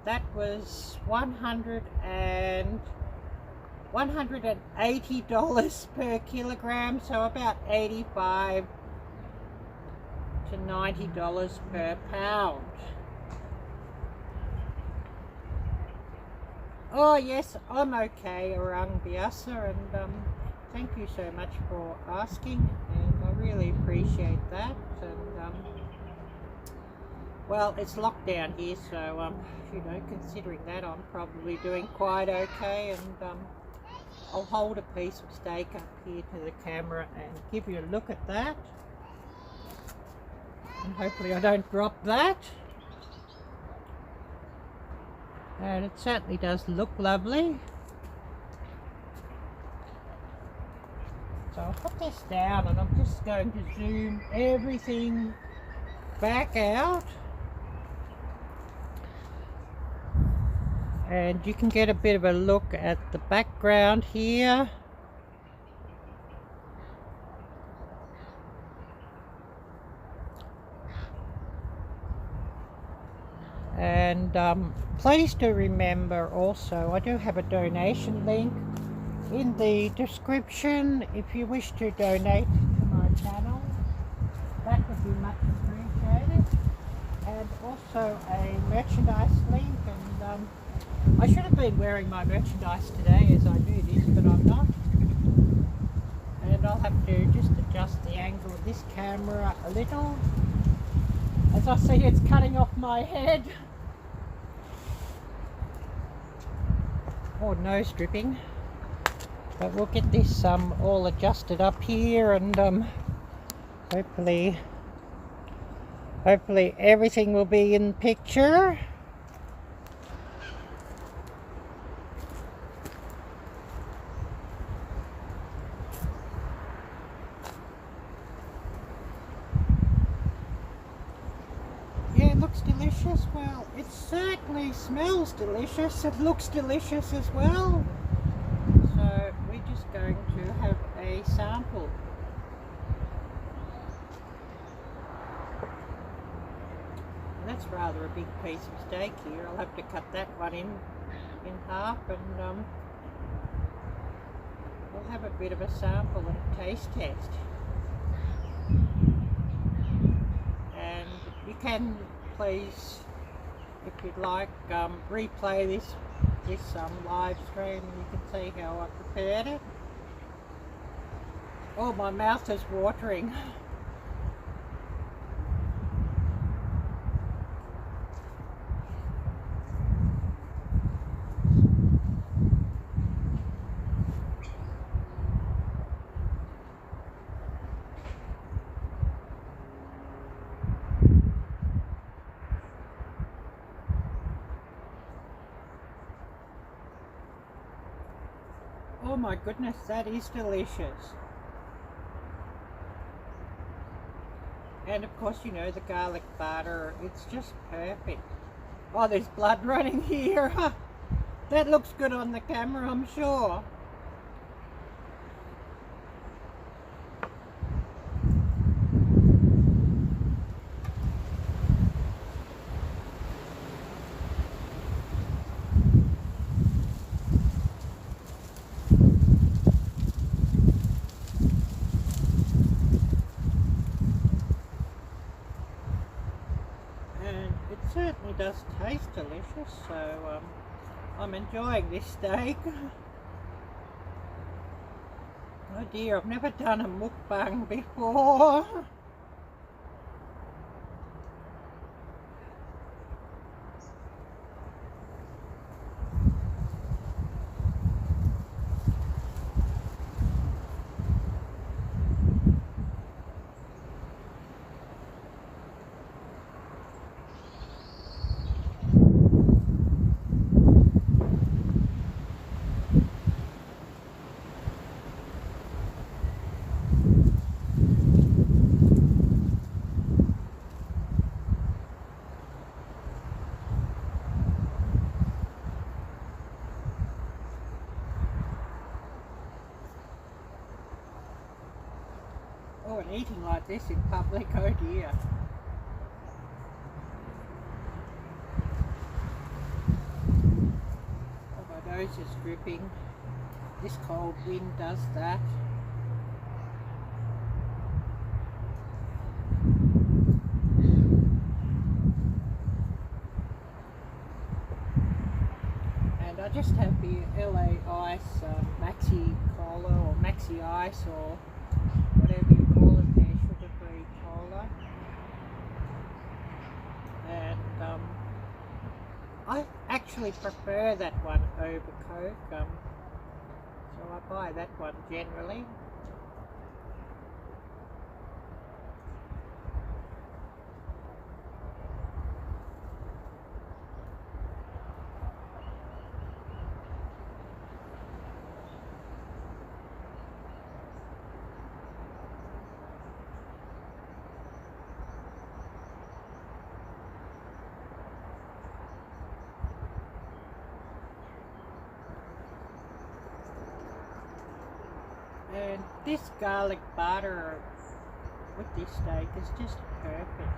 S1: that was $180 per kilogram, so about $85 to $90 per pound. Oh yes, I'm okay, Orang Biasa, and thank you so much for asking, and I really appreciate that. And well, it's lockdown here, so you know, considering that, I'm probably doing quite okay. And I'll hold a piece of steak up here to the camera and give you a look at that. And hopefully I don't drop that. And it certainly does look lovely. So I'll put this down and I'm just going to zoom everything back out. And you can get a bit of a look at the background here. And please do remember also, I do have a donation link in the description if you wish to donate to my channel. That would be much appreciated. And also a merchandise link. And I should have been wearing my merchandise today as I do this, but I'm not. And I'll have to just adjust the angle of this camera a little. As I see, it's cutting off my head. Or nose dripping. But we'll get this all adjusted up here, and hopefully everything will be in the picture. Yeah, it looks delicious. Well, it certainly smells delicious. It looks delicious as well. So we're just going to have a sample. And that's rather a big piece of steak here. I'll have to cut that one in half, and we'll have a bit of a sample and a taste test. And you can please, if you'd like, replay this live stream, and you can see how I prepared it. Oh, my mouth is watering. Oh my goodness, that is delicious. And of course, you know, the garlic butter, it's just perfect. Oh, there's blood running here. That looks good on the camera, I'm sure. Certainly does taste delicious, so I'm enjoying this steak. Oh dear, I've never done a mukbang before. Oh, and eating like this in public, oh dear. Oh, my nose is dripping. This cold wind does that. And I just have the LA Ice Maxi Cola, or Maxi Ice, or whatever you call it there, sugar-free cola. And I actually prefer that one over Coke. So I buy that one generally. And this garlic butter with this steak is just perfect.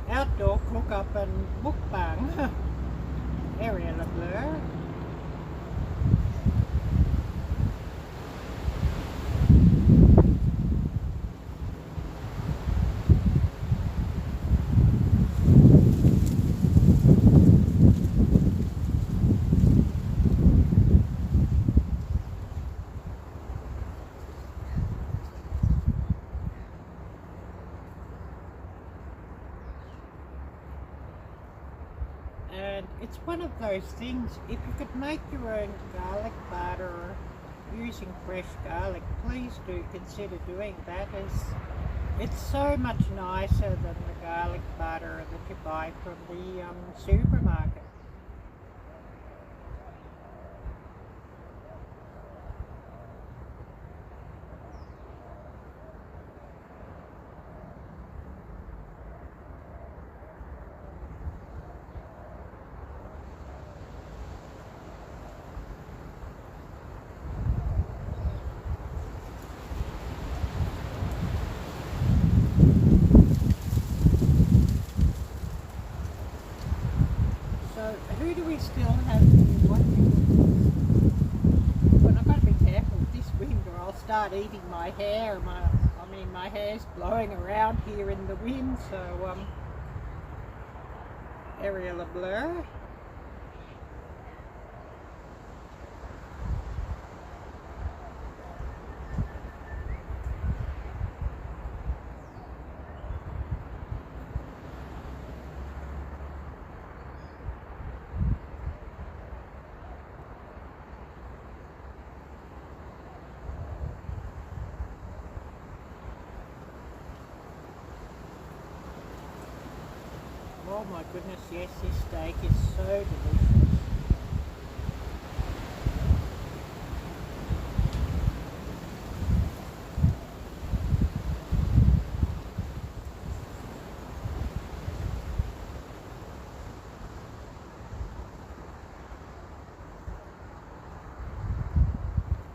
S1: Outdoor cook-up and mukbang. Arielle-Viking. And it's one of those things, if you could make your own garlic butter using fresh garlic, please do consider doing that, as it's so much nicer than the garlic butter that you buy from the supermarket. Who do we still have here watching? But I've got to be careful with this wind or I'll start eating my hair. My hair's blowing around here in the wind, so Arielle-Viking. Oh my goodness, yes, this steak is so delicious.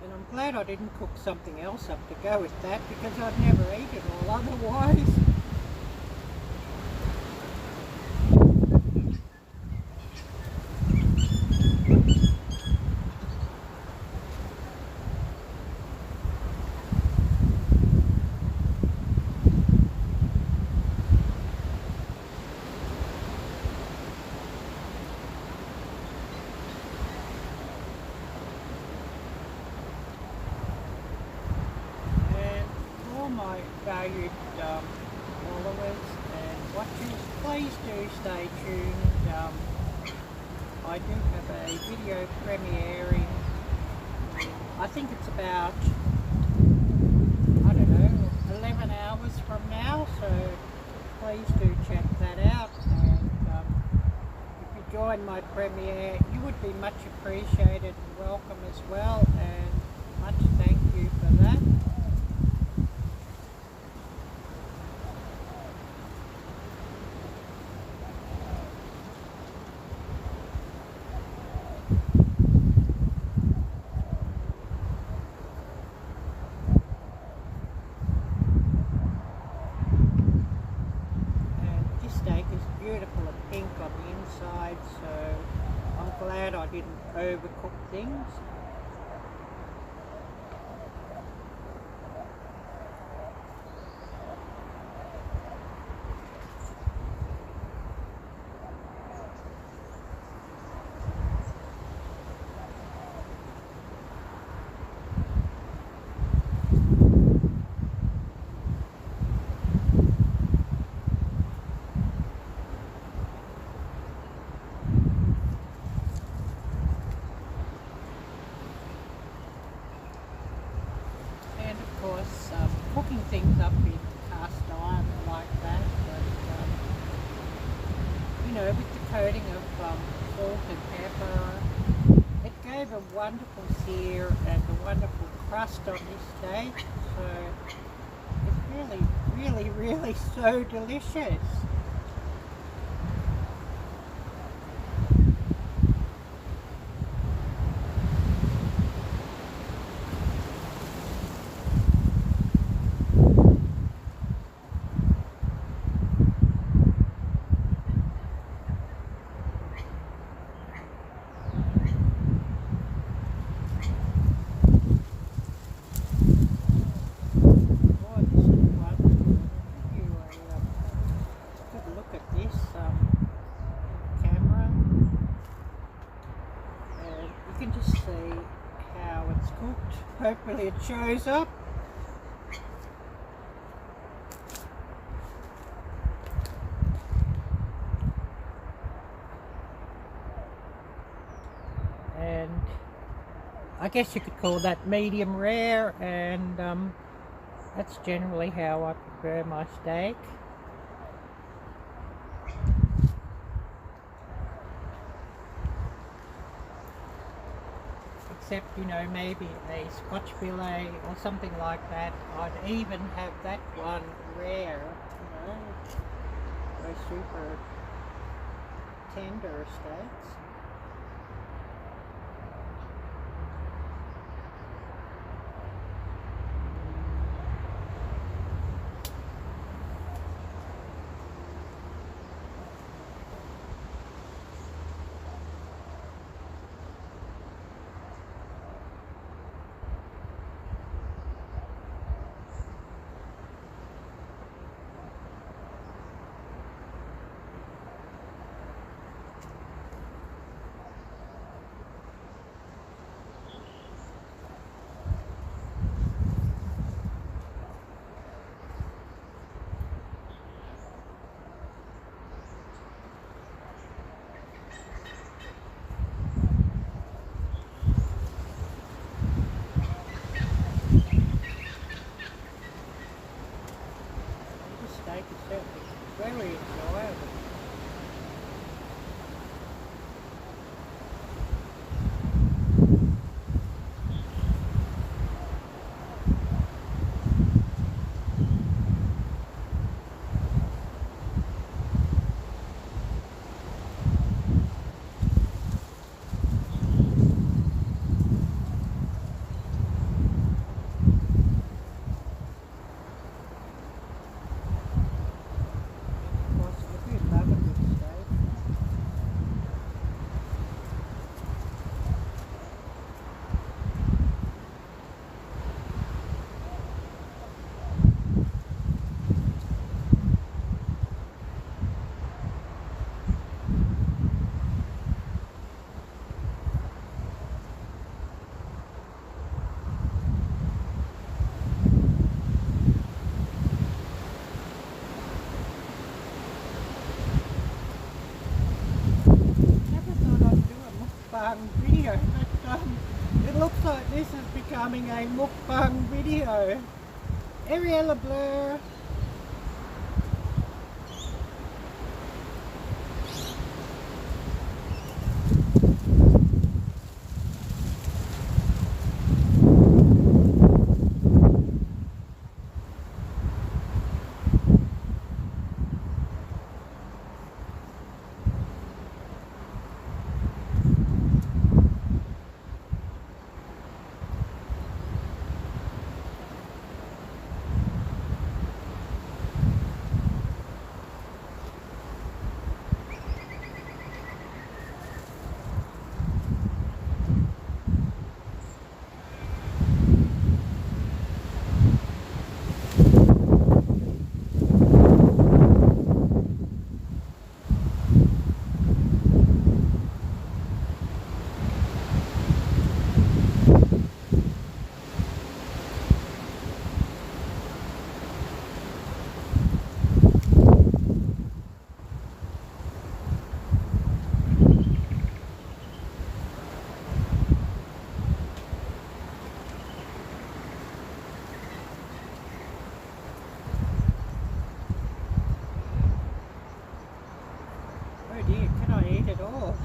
S1: And I'm glad I didn't cook something else up to go with that, because I'd never eat it all otherwise. valued followers and watchers, please do stay tuned. I do have a video premiering. I think it's about, I don't know, 11 hours from now, so please do check that out. And if you join my premiere, you would be much appreciated and welcome as well, and much thank you for that. So I'm glad I didn't overcook things. Cooking things up in cast iron like that, but you know, with the coating of salt and pepper, it gave a wonderful sear and a wonderful crust on this steak, so it's really so delicious. Hopefully it shows up. And I guess you could call that medium rare, and that's generally how I prepare my steak. Except, you know, maybe a Scotch fillet or something like that. I'd even have that one rare, you know, those super tender steaks. mukbang video, but it looks like this is becoming a mukbang video. Arielle blur. Can I eat it all?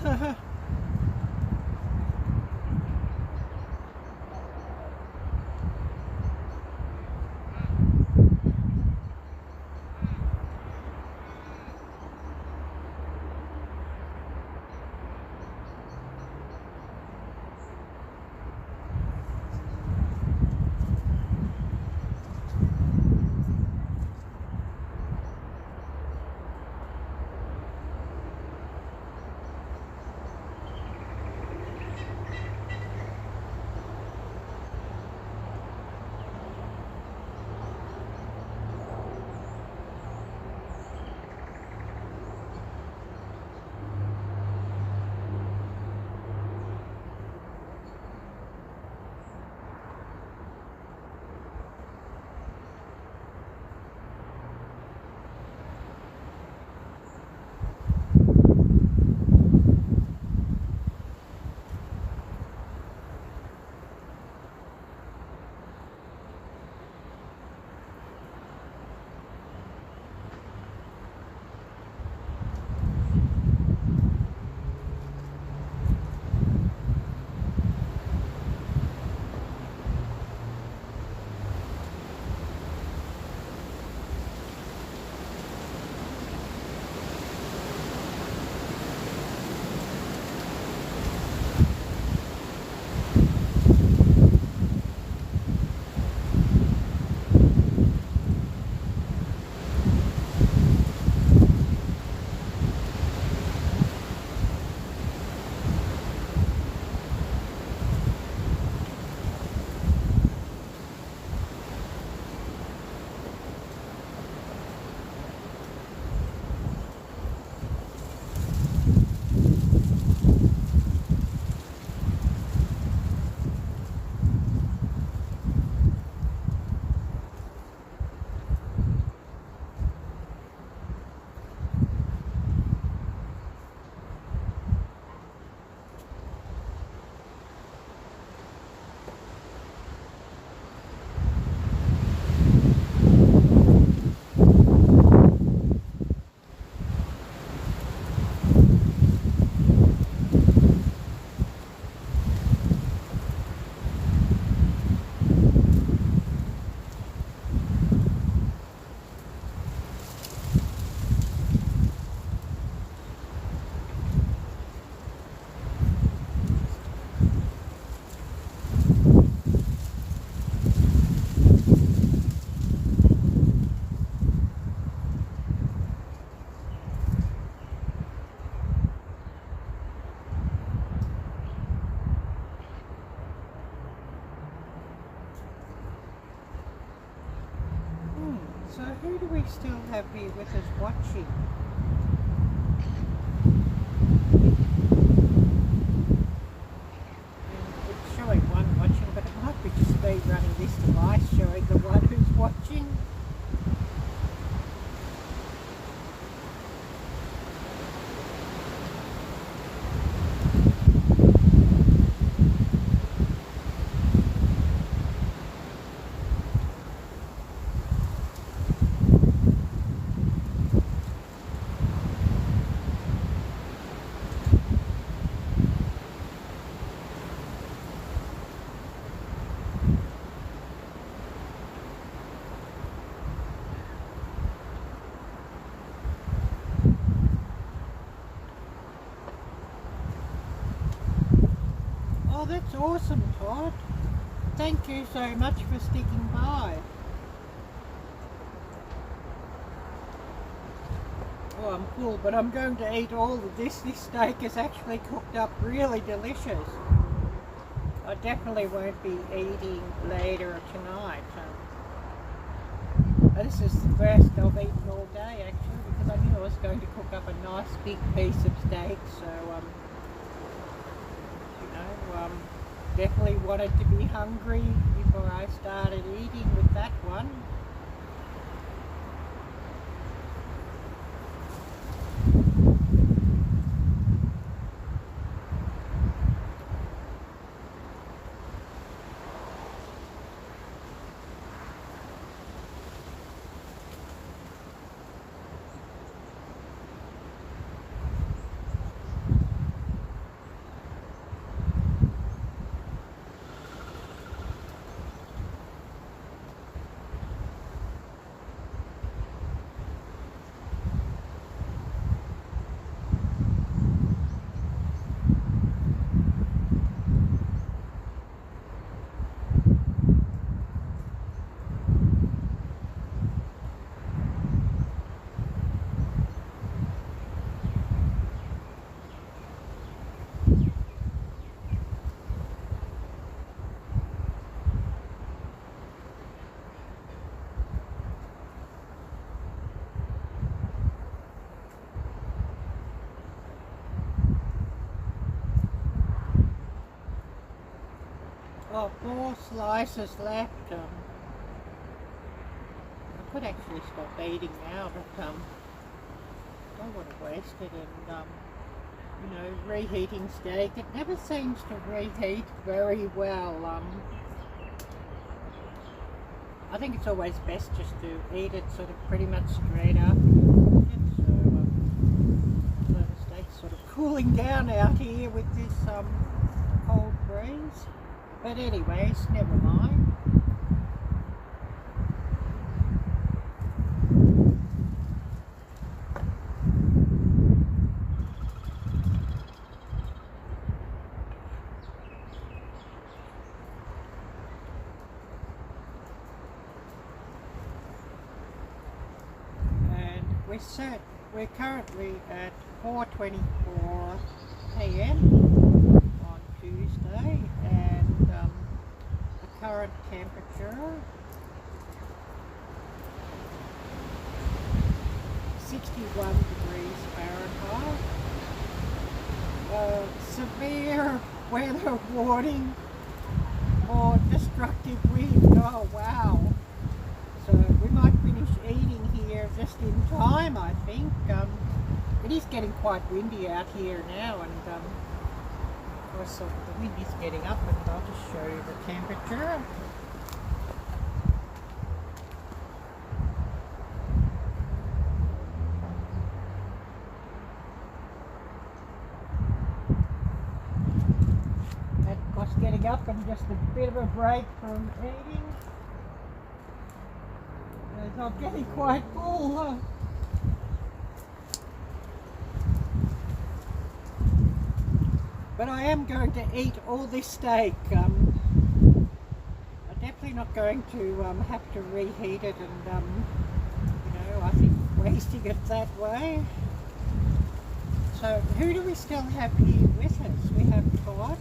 S1: So who do we still have here with us watching? It's showing one watching, but it might be just me running this device showing the one who's watching. Oh, that's awesome, Todd. Thank you so much for sticking by. Oh, I'm full, but I'm going to eat all of this. This steak is actually cooked up really delicious. I definitely won't be eating later tonight. This is the best I've eaten all day, actually, because I knew I was going to cook up a nice big piece of steak. So, you know, definitely wanted to be hungry before I started eating with that one. Oh, 4 slices left. I could actually stop eating now, but don't want to waste it. And you know, reheating steak, it never seems to reheat very well. I think it's always best just to eat it sort of pretty much straight up. So the steak's sort of cooling down out here with this cold breeze. But anyways, never mind. And we're currently at 4:24 p.m. on Tuesday, and the current temperature 61 degrees Fahrenheit. Severe weather warning for destructive wind. Oh wow. So we might finish eating here just in time, I think. It is getting quite windy out here now, and of course the wind is getting up, and I'll just show you the temperature. And of course getting up and just a bit of a break from eating. As I'm getting quite full. But I am going to eat all this steak. I'm definitely not going to have to reheat it, and you know, I think wasting it that way. So who do we still have here with us? We have Todd.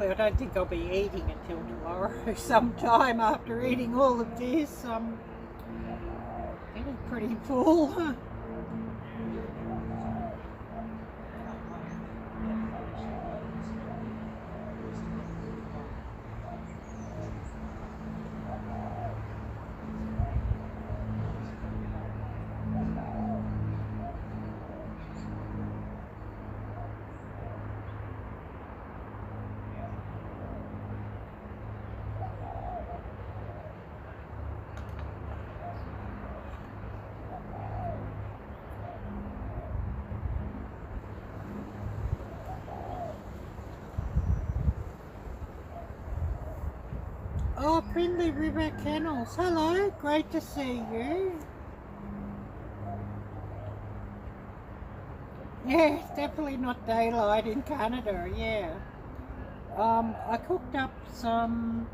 S1: I don't think I'll be eating until tomorrow sometime after eating all of this. I'm getting pretty full. Friendly River Kennels. Hello, great to see you. Yeah, it's definitely not daylight in Canada, yeah. I cooked up some,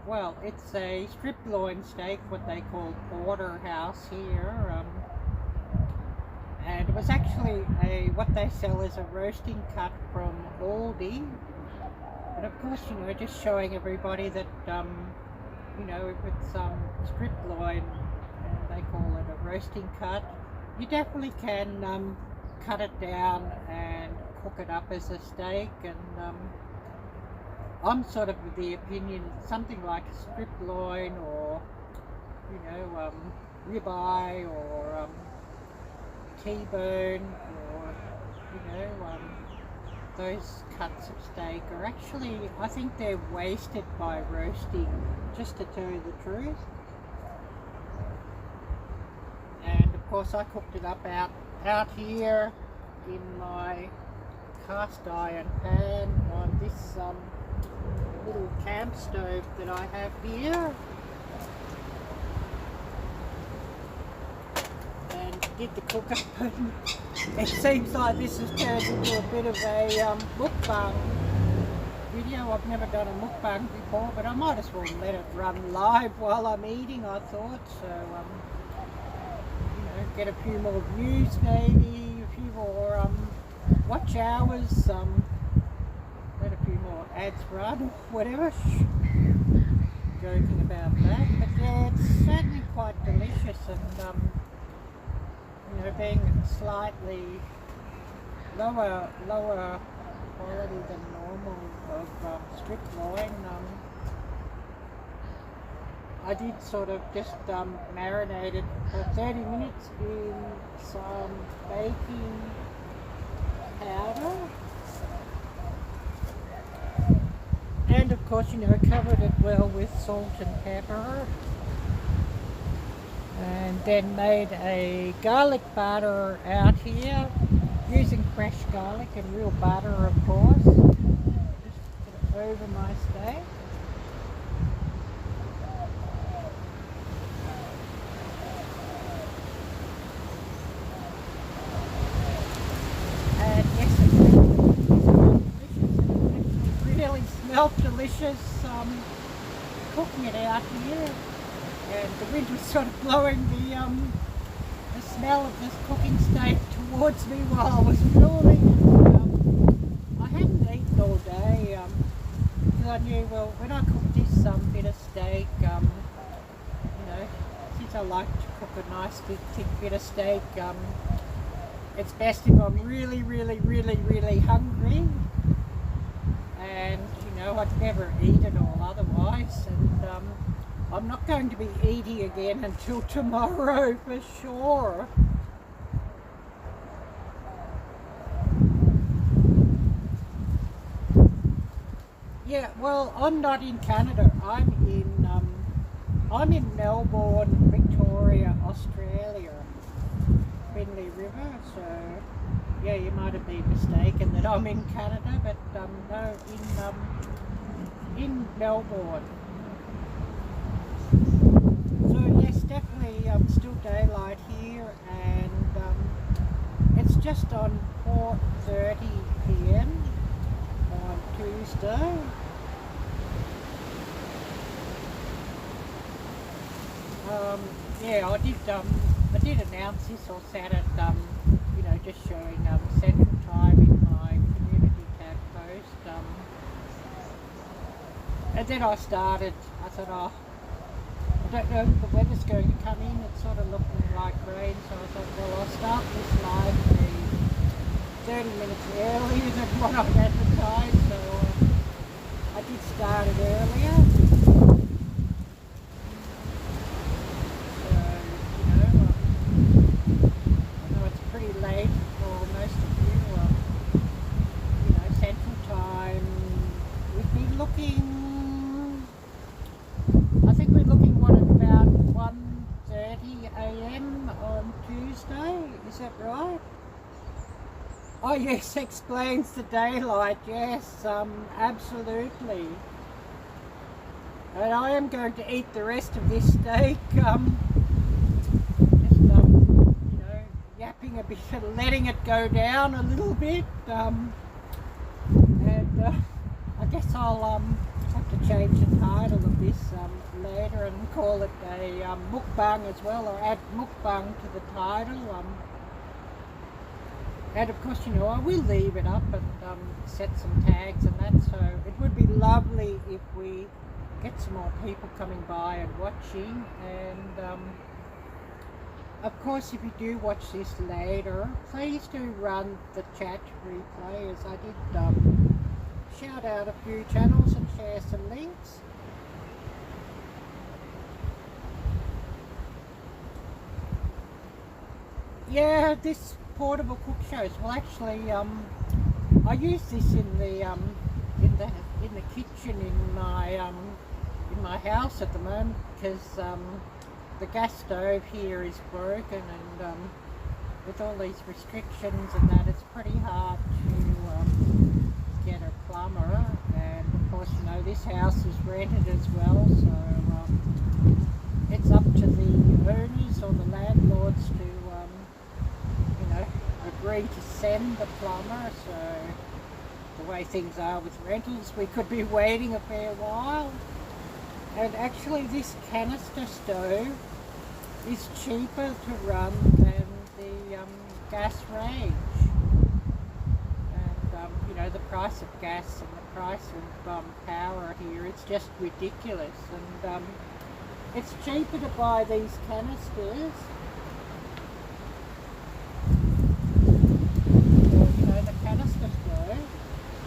S1: well, it's a striploin steak, what they call porterhouse here. And it was actually what they sell is a roasting cut from Aldi. But of course, you know, just showing everybody that, you know, if it's striploin and they call it a roasting cut, you definitely can cut it down and cook it up as a steak. And I'm sort of of the opinion something like a striploin or, you know, ribeye or T-bone or, you know, those cuts of steak are actually, I think they're wasted by roasting, just to tell you the truth. And of course I cooked it up out here in my cast iron pan on this little camp stove that I have here. And did the cook up, and it seems like this has turned into a bit of a mukbang video. I've never done a mukbang before, but I might as well let it run live while I'm eating, I thought. So, you know, get a few more views maybe, a few more watch hours, let a few more ads run, or whatever. Joking about that, but yeah, it's certainly quite delicious. And you know, being slightly lower quality than normal of striploin, I did sort of just marinate it for 30 minutes in some baking powder, and of course, you know, covered it well with salt and pepper. And then made a garlic butter out here using fresh garlic and real butter, of course, just put it over my steak. And yes, it's really smelled delicious cooking it out here. And the wind was sort of blowing the smell of this cooking steak towards me while I was filming. I hadn't eaten all day because I knew, well, when I cook this bit of steak, you know, since I like to cook a nice big thick bit of steak, it's best if I'm really, really, really, really hungry. And, you know, I'd never eat it all otherwise. And I'm not going to be eating again until tomorrow for sure. Yeah, well, I'm not in Canada. I'm in Melbourne, Victoria, Australia, Friendly River. So yeah, you might have been mistaken that I'm in Canada, but no, in Melbourne. So yes, definitely still daylight here, and it's just on 4:30 p.m. on Tuesday. Yeah, I did announce this or sat at you know, just showing Central Time in my community tab post. And then I thought, oh, I don't know if the weather's going to come in. It's sort of looking like rain, so I thought, well, I'll start this live 30 minutes earlier than what I've advertised. So I did start it earlier. So, you know, I know it's pretty late for most of you. You know, Central Time. We've been looking. I think we're looking at about 1:30 a.m. on Tuesday. Is that right? Oh yes, explains the daylight. Yes, absolutely. And I am going to eat the rest of this steak, you know, yapping a bit and letting it go down a little bit, and I guess I'll have to change the title of this later and call it a mukbang as well, or add mukbang to the title. And of course, you know, I will leave it up and set some tags and that, so it would be lovely if we get some more people coming by and watching. And of course, if you do watch this later, please do run the chat replay, as I did shout out a few channels and share some links. Yeah, this portable cook shows. Well, actually, I use this in the kitchen in my house at the moment, because the gas stove here is broken, and with all these restrictions and that, it's pretty hard to get a plumber. And of course, you know, this house is rented as well, so it's up to the owners or the landlords to agree to send the plumber. So the way things are with rentals, we could be waiting a fair while. And actually, this canister stove is cheaper to run than the gas range. And you know, the price of gas and the price of power here, it's just ridiculous. And it's cheaper to buy these canisters,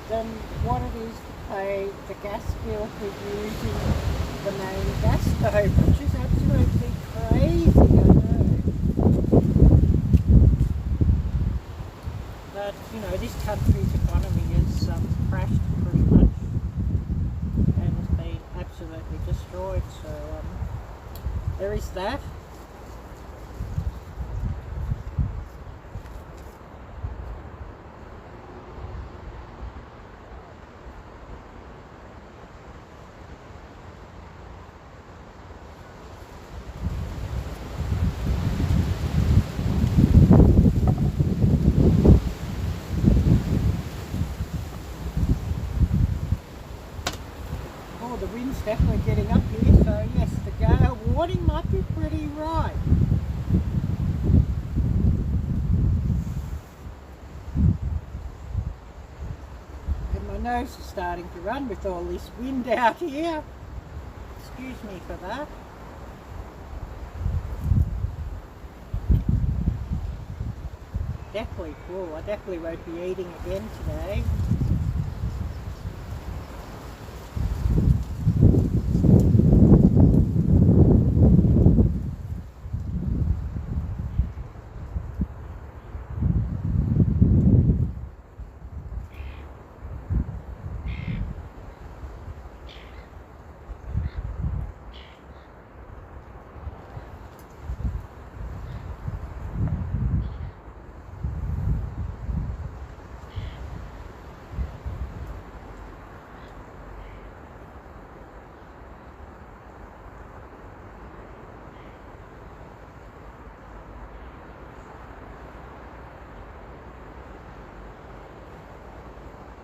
S1: than what it is to pay the gas bill for using the main gas stove, which is absolutely crazy, I know. But, you know, this country's economy has crashed pretty much and has been absolutely destroyed, so there is that. Definitely getting up here, so yes, the gale warning might be pretty right. And my nose is starting to run with all this wind out here. Excuse me for that. Definitely full. I definitely won't be eating again today.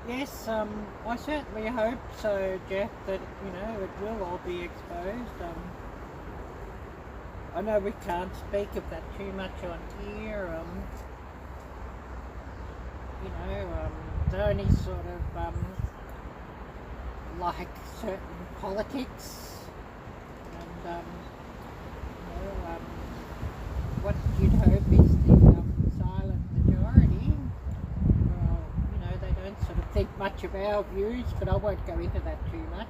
S1: Yes, I certainly hope so, Jeff, that, you know, it will all be exposed. I know we can't speak of that too much on here. You know, it's only sort of like certain politics, and you know, what you'd hope is the silent majority. Well, you know, they don't sort of think much of our views, but I won't go into that too much.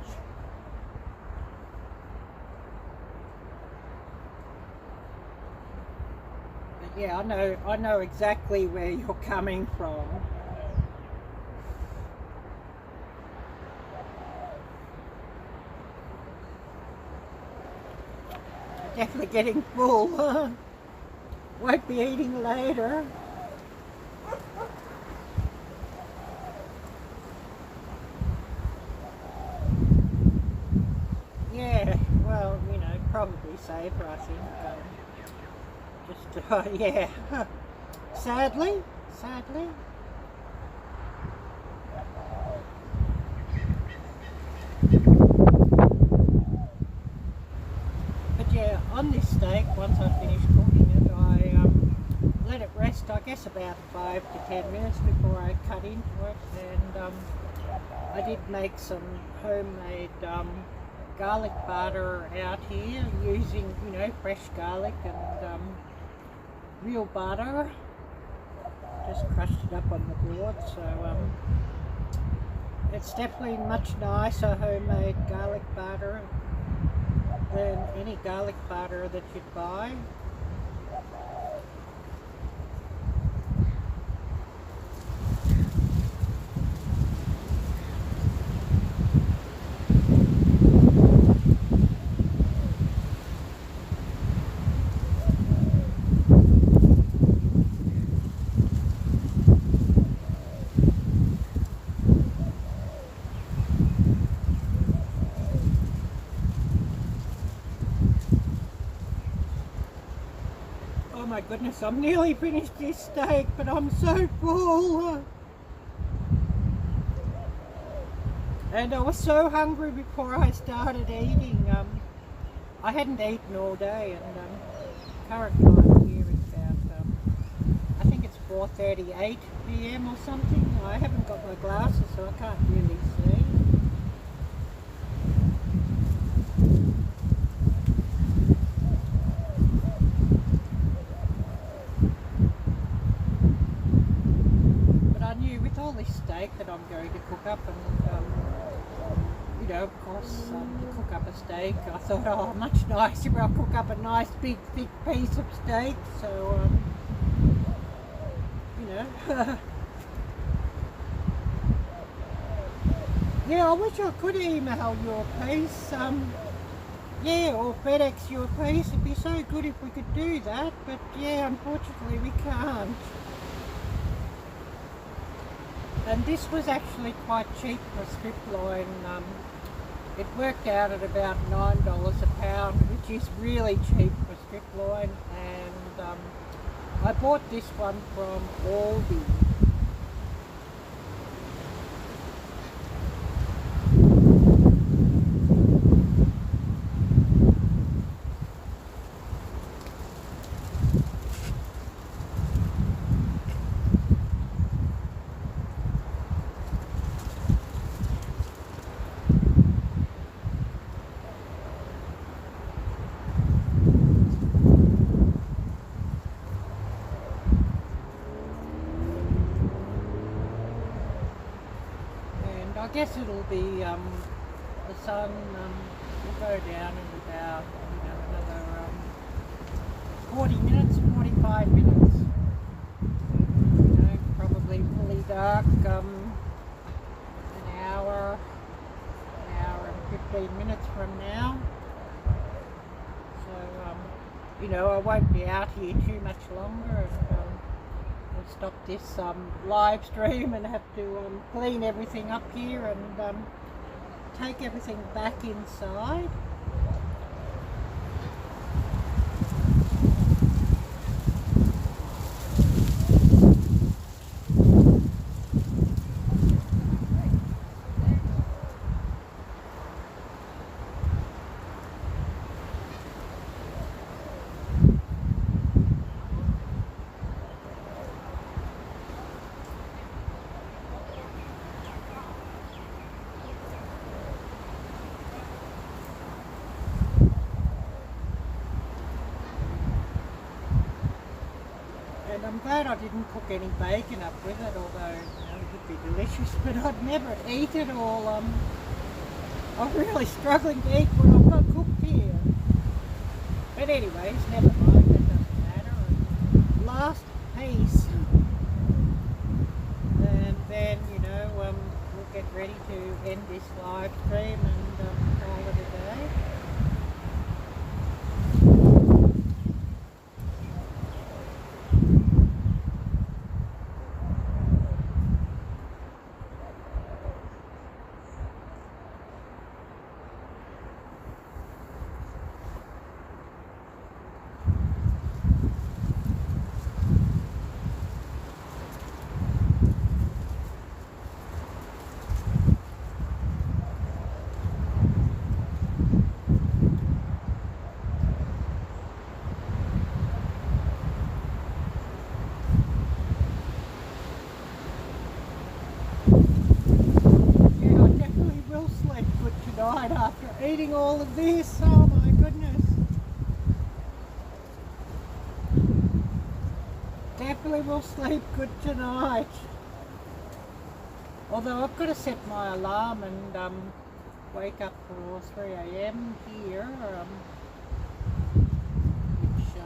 S1: But yeah, I know exactly where you're coming from. Definitely getting full. Won't be eating later. Yeah, probably safer, I think. Just, yeah. Sadly. But yeah, on this steak, once I finish cooking it, I let it rest, I guess about 5 to 10 minutes before I cut into it. And I did make some homemade garlic butter out here using, you know, fresh garlic and real butter. Just crushed it up on the board, so it's definitely much nicer homemade garlic butter than any garlic butter that you'd buy. Oh my goodness, I'm nearly finished this steak, but I'm so full. And I was so hungry before I started eating. I hadn't eaten all day, and current time here is about, I think it's 4:38 p.m. or something. I haven't got my glasses, so I can't really see. All this steak that I'm going to cook up, and you know, of course, to cook up a steak, I thought, oh, much nicer if I'll cook up a nice big thick piece of steak. So you know, yeah, I wish I could email you a piece, yeah, or FedEx you a piece. It'd be so good if we could do that, but yeah, unfortunately we can't. And this was actually quite cheap for striploin. It worked out at about $9 a pound, which is really cheap for striploin. And I bought this one from Aldi. I guess it'll be, the sun will go down in about, you know, another 40 minutes, 45 minutes. You know, probably fully dark, an hour and 15 minutes from now. So, you know, I won't be out here too much longer, and I'll stop this live stream and have to clean everything up here and take everything back inside. And I'm glad I didn't cook any bacon up with it, although you know, it would be delicious, but I'd never eat it all. I'm really struggling to eat what I've got cooked here. But anyways, never mind, that doesn't matter. And last piece. And then, you know, we'll get ready to end this live stream and call it a day. eating all of this. Oh my goodness. Definitely will sleep good tonight. Although I've got to set my alarm and wake up for 3 AM here, which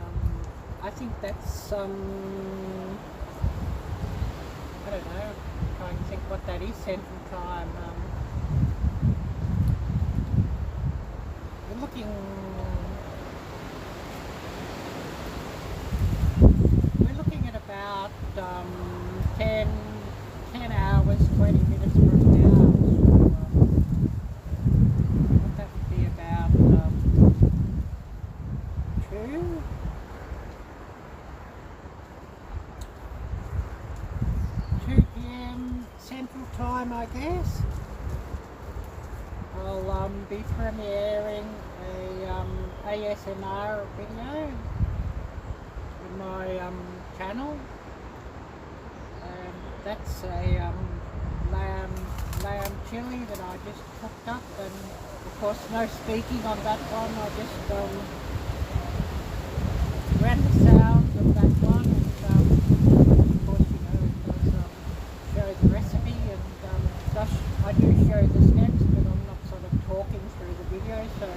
S1: I think that's I don't know, trying to think what that is, Central Time. We're looking at about 10 hours, 20 minutes from now. So, that would be about 2 PM Central Time, I guess. I'll be premiering a ASMR video in my channel. That's a lamb chili that I just cooked up, and of course no speaking on that one. I just ran the sound of that one, and of course, you know, it does show the recipe, and I do show the steps, but I'm not sort of talking through the video, so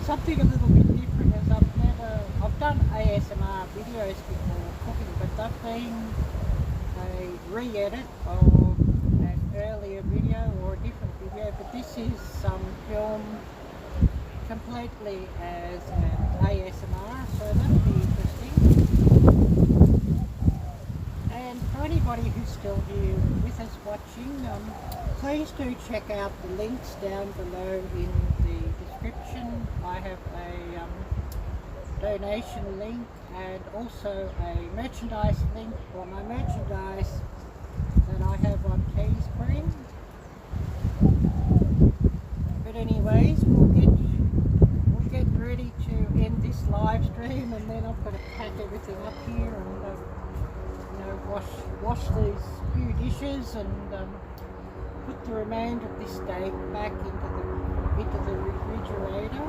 S1: something a little bit different, as I've done ASMR videos before cooking, but they've been a re-edit of an earlier video or a different video, but this is filmed completely as an ASMR, so that'll be interesting. And for anybody who's still here with us watching, please do check out the links down below in the description. I have a donation link and also a merchandise link for my merchandise that I have on Teespring. But anyways, we'll get ready to end this live stream, and then I've got to pack everything up here and you know, wash these few dishes and put the remainder of this steak back into the refrigerator.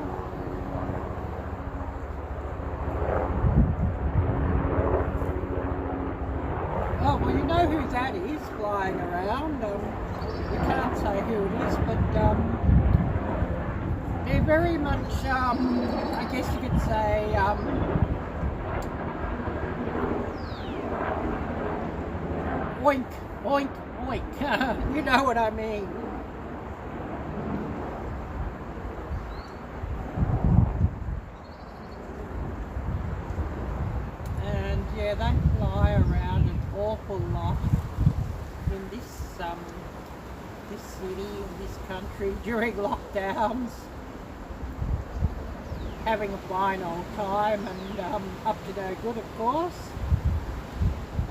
S1: Oh, well, you know who that is flying around. We can't say who it is, but they're very much, I guess you could say, oink, oink, oink. You know what I mean. And yeah, they fly around an awful lot in this city, in this country during lockdowns, having a fine old time and up to no good, of course.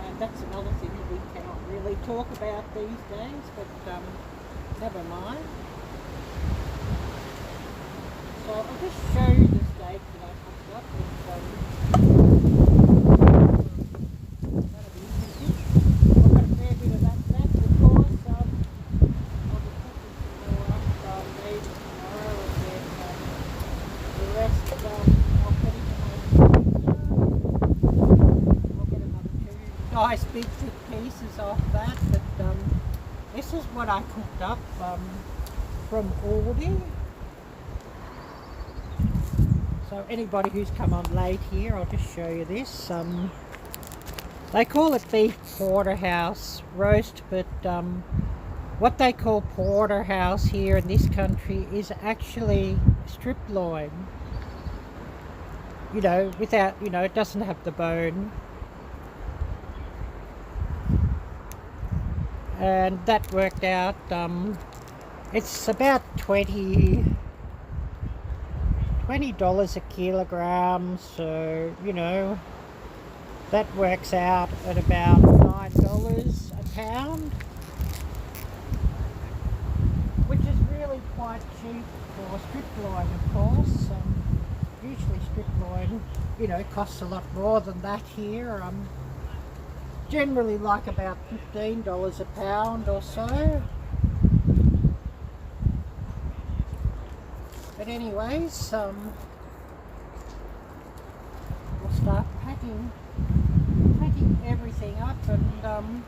S1: And that's another thing that we cannot really talk about these days, but never mind. So I'll just show you the steak that I cooked up, and that'll be interesting. I've got a fair bit of that back, of course. I'll be cooking some more meat tomorrow, and then the rest I'll put into my freezer. I'll get another 2 nice big thick pieces off that, but this is what I cooked up from Aldi. So anybody who's come on late here, I'll just show you this. They call it beef porterhouse roast, but what they call porterhouse here in this country is actually striploin. You know, without, you know, it doesn't have the bone. And that worked out, it's about $20 a kilogram, so you know that works out at about $9 a pound, which is really quite cheap for striploin, of course. Usually striploin, you know, costs a lot more than that here. Generally like about $15 a pound or so. But anyways, we'll start packing everything up and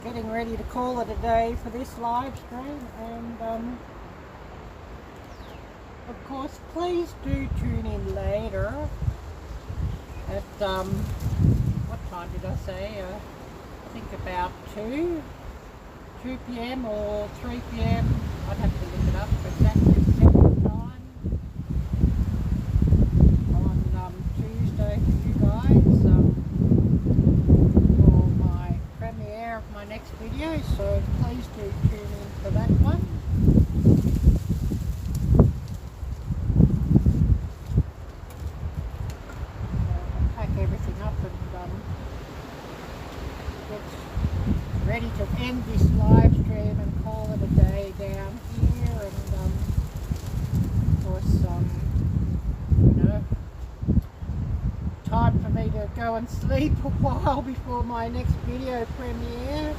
S1: getting ready to call it a day for this live stream. And of course, please do tune in later at what time did I say? I think about 2 p.m. or 3 p.m. I'd have to look it up for exactly Central Time on Tuesday for you guys for my premiere of my next video, so please do tune in for that one. I'll pack everything up and get ready to end this live stream and call it a day down here. And of course, you know, time for me to go and sleep a while before my next video premiere,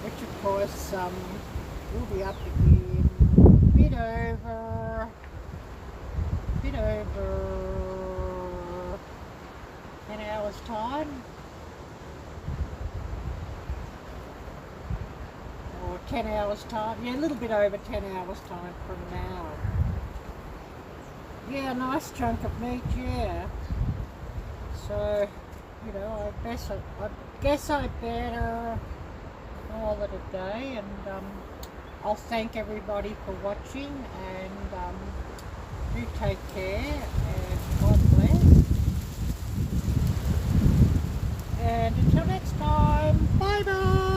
S1: which of course will be up in a bit over 10 hours time. Or 10 hours time, yeah, a little bit over 10 hours time from now. Yeah, a nice chunk of meat, yeah. So, you know, I guess I better call it a day, and I'll thank everybody for watching, and do take care, and God bless. And until next time, bye bye!